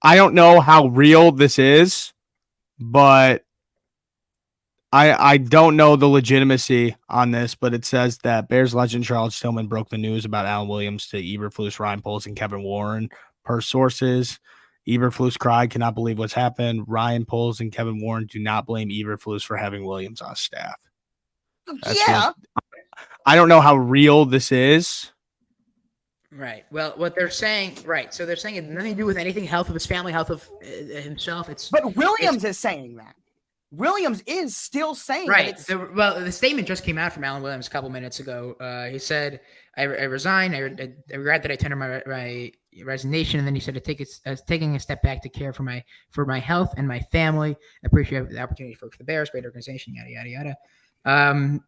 I don't know how real this is, but I don't know the legitimacy on this, but it says that Bears legend Charles Tillman broke the news about Alan Williams to Eberflus, Ryan Poles, and Kevin Warren. Per sources, Eberflus cried, cannot believe what's happened. Ryan Poles and Kevin Warren do not blame Eberflus for having Williams on staff. That's Yeah, I don't know how real this is. right. Well, what they're saying, right? So they're saying it has nothing to do with anything, health of his family, health of himself. It's but Williams is saying that. Williams is still saying that right. it's- The statement just came out from Alan Williams a couple minutes ago. He said, "I resign. I regret that I tendered my resignation." And then he said, "Taking a step back to care for my health and my family. I appreciate the opportunity to work for the Bears, great organization, yada yada yada."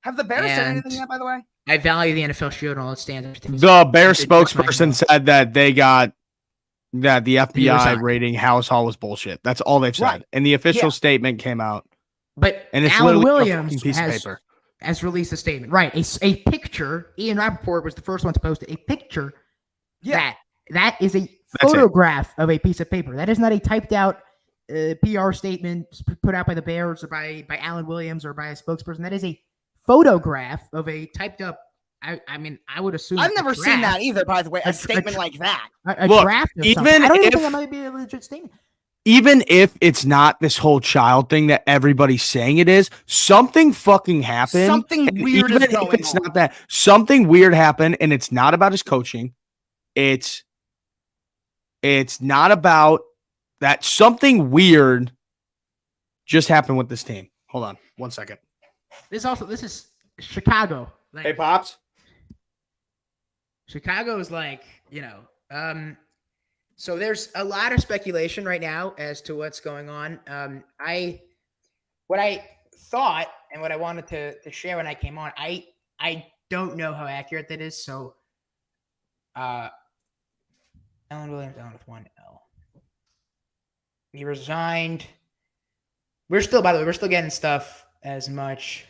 have the Bears said and- anything yet, by the way? I value the NFL Shield and all its standards. The Bears That's my spokesperson fault. said that that the FBI resigned. rating House Hall was bullshit. That's all they've said. Right. And the official Yeah. statement came out. But And it's Alan literally a Williams fucking piece of paper. has released a statement. Right. A picture. Ian Rappaport was the first one to post it. A picture Yeah. that is a photograph of a piece of paper. That is not a typed out PR statement put out by the Bears or by Alan Williams or by a spokesperson. That is a photograph of a typed up. I mean, I would assume I've never seen that either. By the way, a statement like that. Look, draft of even something. I don't even if- think that might be a legit statement. Even if it's not this whole child thing that everybody's saying it is, something fucking happened. Something and weird even is if going it's on. not that. Something weird happened, and it's not about his coaching. It's not about that. Something weird just happened with this team. Hold on 1 second. This is Chicago. Like, Pops. Chicago is like, so there's a lot of speculation right now as to what's going on. What I thought and what I wanted to share when I came on, I don't know how accurate that is. So, Alan Williams down with 1 L. He resigned. By the way, we're still getting stuff as much.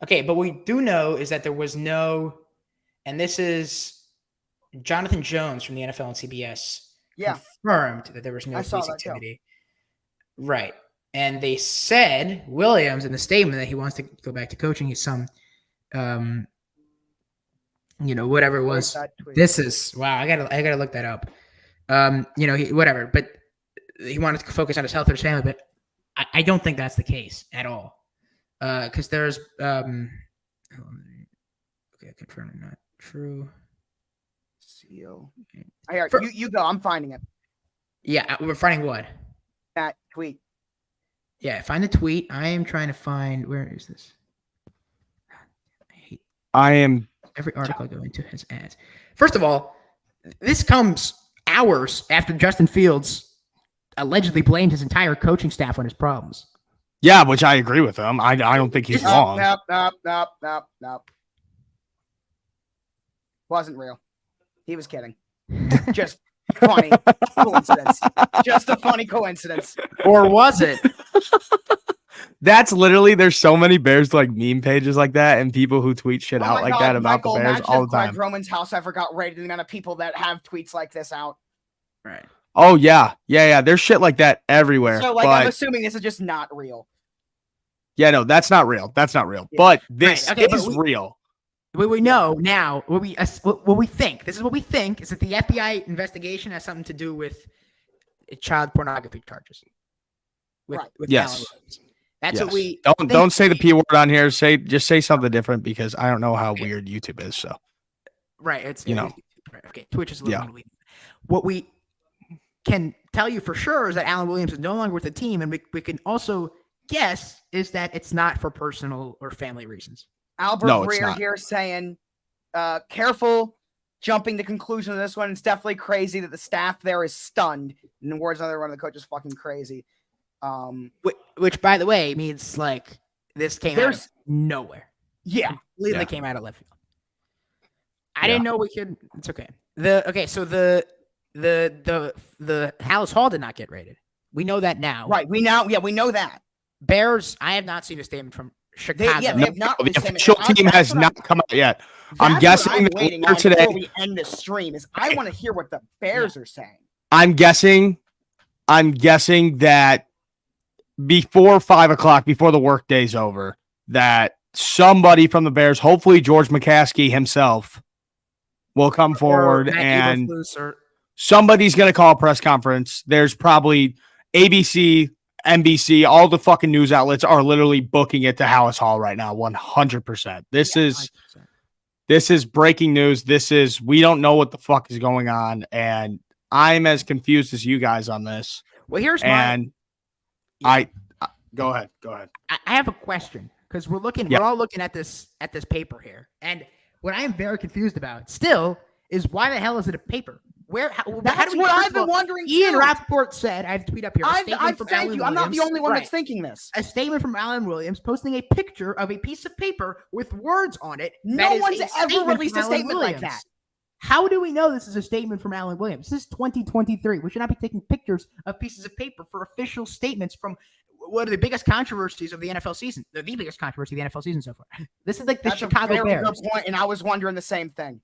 Okay, but what we do know is that there was no, and this is Jonathan Jones from the NFL and CBS. Yeah. Confirmed that there was no I saw police that too. activity. Right. And they said, Williams, in the statement, that he wants to go back to coaching. He's some, whatever it was. This is, wow, I gotta look that up. Whatever. But he wanted to focus on his health or his family, but I don't think that's the case at all. Because there's, okay, confirm not true. Seal. You go. I'm finding it. Yeah, we're finding what? That tweet. Yeah, find the tweet. I am trying to find. Where is this? I am. Every article I go into has ads. First of all, this comes hours after Justin Fields allegedly blamed his entire coaching staff on his problems. Yeah, which I agree with him. I don't think he's wrong. Nope. Wasn't real. He was kidding. Just funny coincidence. Just a funny coincidence. Or was it? That's literally, there's so many Bears like meme pages like that and people who tweet shit out like that about Michael, the Bears all the time. Greg Roman's house ever got raided, the amount of people that have tweets like this out. Right. Oh yeah. There's shit like that everywhere. So I'm assuming this is just not real. Yeah, no, that's not real. Yeah. But this is real. What we know now, what we think, this is what we think, is that the FBI investigation has something to do with child pornography charges. With yes. Alan Williams. That's what we don't say the P word on here. Just say something different because I don't know how weird YouTube is. So right, it's right, okay. Twitch is a little unbelievable. What we can tell you for sure is that Alan Williams is no longer with the team, and we can also guess is that it's not for personal or family reasons. Albert Breer here saying, careful jumping to conclusion of this one. It's definitely crazy that the staff there is stunned. In the words of one of the coaches, fucking crazy. Which, by the way, means like this came out of nowhere. Yeah, completely came out of left field. I didn't know we could. It's okay. So the Hallis Hall did not get raided. We know that now. Right. We know that. Bears. I have not seen a statement from Chicago. They have not. The official team has not come out yet. I'm guessing what I'm waiting on today. Before we end the stream is I want to hear what the Bears are saying. I'm guessing that before 5 o'clock, before the workday's over, that somebody from the Bears, hopefully George McCaskey himself, will come forward and somebody's going to call a press conference. There's probably ABC, NBC, all the fucking news outlets are literally booking it to Hallis Hall right now. 100%. This is breaking news. We don't know what the fuck is going on. And I'm as confused as you guys on this. Well, here's go ahead. I have a question because we're all looking at this paper here. And what I am very confused about still is why the hell is it a paper? That's what I've been wondering. Ian Rappaport said, I have to tweet up here. I'm not the only one that's thinking this. A statement from Alan Williams posting a picture of a piece of paper with words on it. No one's ever released a statement like that. How do we know this is a statement from Alan Williams? This is 2023. We should not be taking pictures of pieces of paper for official statements from one of the biggest controversies of the NFL season. The biggest controversy of the NFL season so far. This is like the Chicago Bears. Good point, and I was wondering the same thing.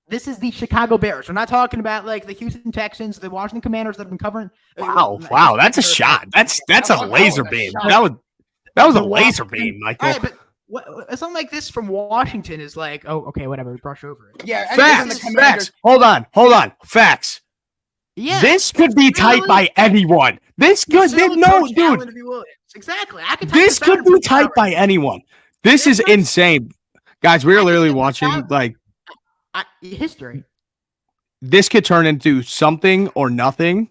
This is the Chicago Bears. We're not talking about like the Houston Texans, the Washington Commanders that have been covering. Wow, that's a shot. That's a laser beam. That was a laser beam, Michael. All right, but something like this from Washington is like, oh, okay, whatever. Brush over it. Yeah, and Facts. the Commanders- Hold on. Facts. Yeah, This could be typed by anyone. This could dude. Exactly. I could. This could be typed by anyone. This is insane, guys. We are literally watching like history. This could turn into something or nothing.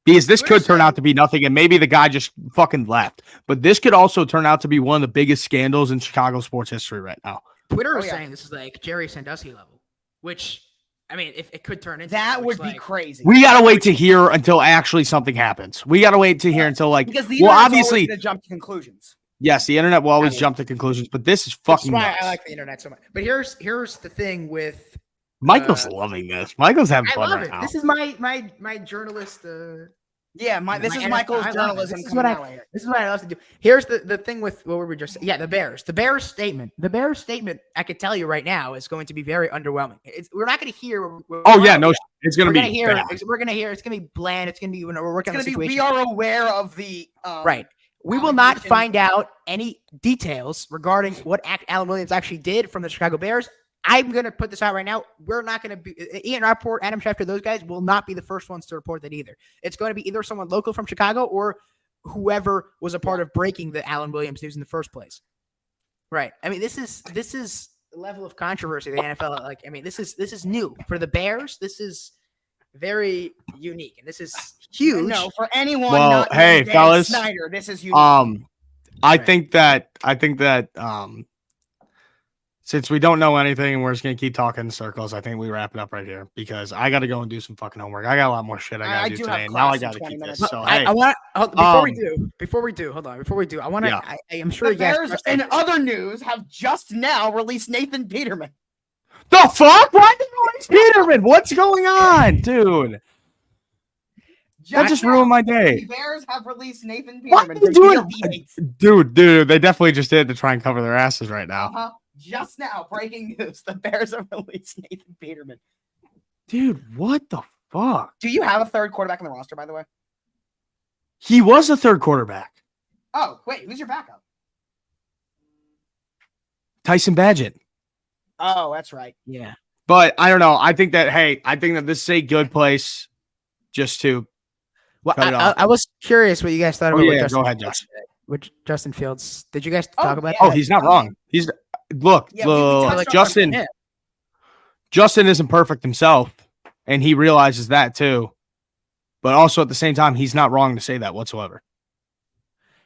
Because this could turn out to be nothing, and maybe the guy just fucking left. But this could also turn out to be one of the biggest scandals in Chicago sports history right now. Twitter is saying this is like Jerry Sandusky level, which, I mean, if it could turn into that would be crazy. We gotta wait to hear until actually something happens. We gotta wait to hear until like because the obviously to jump to conclusions. Yes, the internet will always jump to conclusions, but this is fucking. That's why nuts. I like the internet so much. But here's the thing with Michael's loving this. Michael's having fun right now. This is my journalist. Yeah, this is Michael's journalism. This is what I love to do. Here's the thing with what were we just saying? Yeah, the Bears. The Bears statement. The Bears statement, I could tell you right now, is going to be very underwhelming. We're not going to hear. It's going to be. We're going to hear. It's going to be bland. It's going to be when we're working on the situation. We are aware of the right. We will not find out any details regarding what Alan Williams actually did from the Chicago Bears. I'm going to put this out right now. We're not going to be Ian Rappaport, Adam Schefter, those guys will not be the first ones to report that either. It's going to be either someone local from Chicago or whoever was a part of breaking the Alan Williams news in the first place. Right. I mean, this is the level of controversy the NFL. Like, I mean, this is new for the Bears. This is very unique, and this is huge. No, for anyone. Well, hey, fellas, Snyder, this is unique. I think that since we don't know anything and we're just going to keep talking in circles, I think we wrap it up right here because I got to go and do some fucking homework. I got a lot more shit I got to do today. Now I got to keep this. So, hey. I want before we do, I want to, I am sure the Bears in other news have just now released Nathan Peterman. The fuck? Why did you release Peterman? What's going on, dude? That just ruined my day. The Bears have released Nathan Peterman. Dude, they definitely just did to try and cover their asses right now. Just now, breaking news: the Bears have released Nathan Peterman. Dude, what the fuck? Do you have a third quarterback in the roster, by the way? He was a third quarterback. Oh, wait, who's your backup? Tyson Badgett. Oh, that's right. Yeah. But I don't know. I think that this is a good place just to. Well, I was curious what you guys thought about. Go ahead, Josh. Which Justin Fields? Did you guys talk about? Oh, he's not wrong. Justin isn't perfect himself, and he realizes that too. But also at the same time, he's not wrong to say that whatsoever.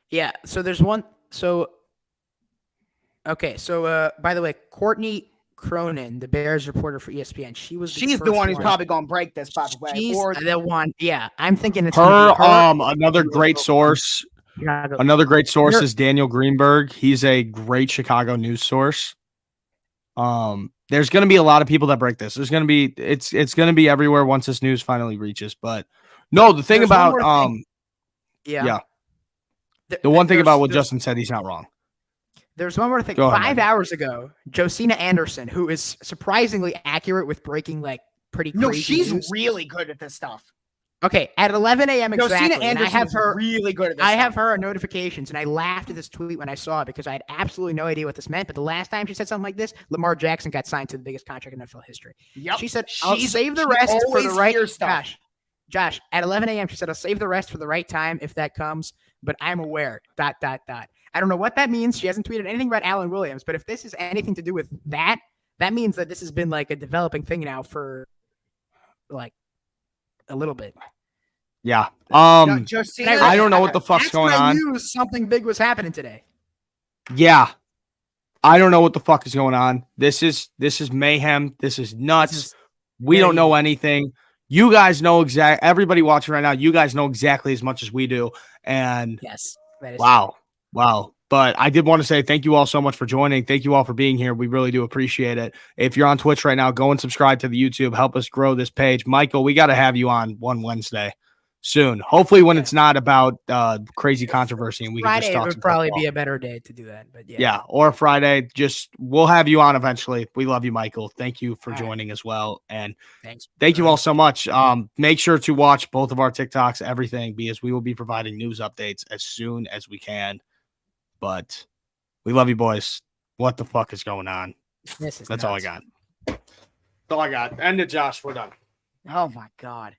Yeah. So there's one. So by the way, Courtney Cronin, the Bears reporter for ESPN, she's the one who's probably going to break this, by the way. She's the one. Yeah, I'm thinking it's her. Another great source. Another great source is Daniel Greenberg. He's a great Chicago news source. There's going to be a lot of people that break this. There's going to be it's going to be everywhere once this news finally reaches. But no, the thing about the one thing about what Justin said, he's not wrong. There's one more thing. 5 hours ago, Josina Anderson, who is surprisingly accurate with breaking like pretty crazy she's news. Really good at this stuff. Okay, at 11 a.m. exactly, and I have her really good at this. I have her notifications, and I laughed at this tweet when I saw it because I had absolutely no idea what this meant. But the last time she said something like this, Lamar Jackson got signed to the biggest contract in NFL history. Yep. She said, "I'll save the rest for the right stuff." Josh, at 11 a.m., she said, "I'll save the rest for the right time if that comes." But I'm aware. ... I don't know what that means. She hasn't tweeted anything about Alan Williams. But if this is anything to do with that, that means that this has been like a developing thing now for like a little bit. Yeah. I don't know what the fuck's going on. I knew something big was happening today. Yeah. I don't know what the fuck is going on. This is mayhem. This is nuts. We don't know anything. You guys know everybody watching right now, you guys know exactly as much as we do. And yes, that is wow. But I did want to say thank you all so much for joining. Thank you all for being here. We really do appreciate it. If you're on Twitch right now, go and subscribe to the YouTube. Help us grow this page. Michael, we got to have you on one Wednesday. soon. Hopefully, when it's not about crazy controversy, and we can just Friday talk would some probably football. be a better day to do that. But Yeah, or Friday. Just we'll have you on eventually. We love you, Michael. Thank you for All right. joining as well, and Thanks. thank you all so much. Make sure to watch both of our TikToks, everything, because we will be providing news updates as soon as we can. But we love you, boys. What the fuck is going on? This is That's all I nuts. got. That's all I got. End it, Josh. We're done. Oh my God.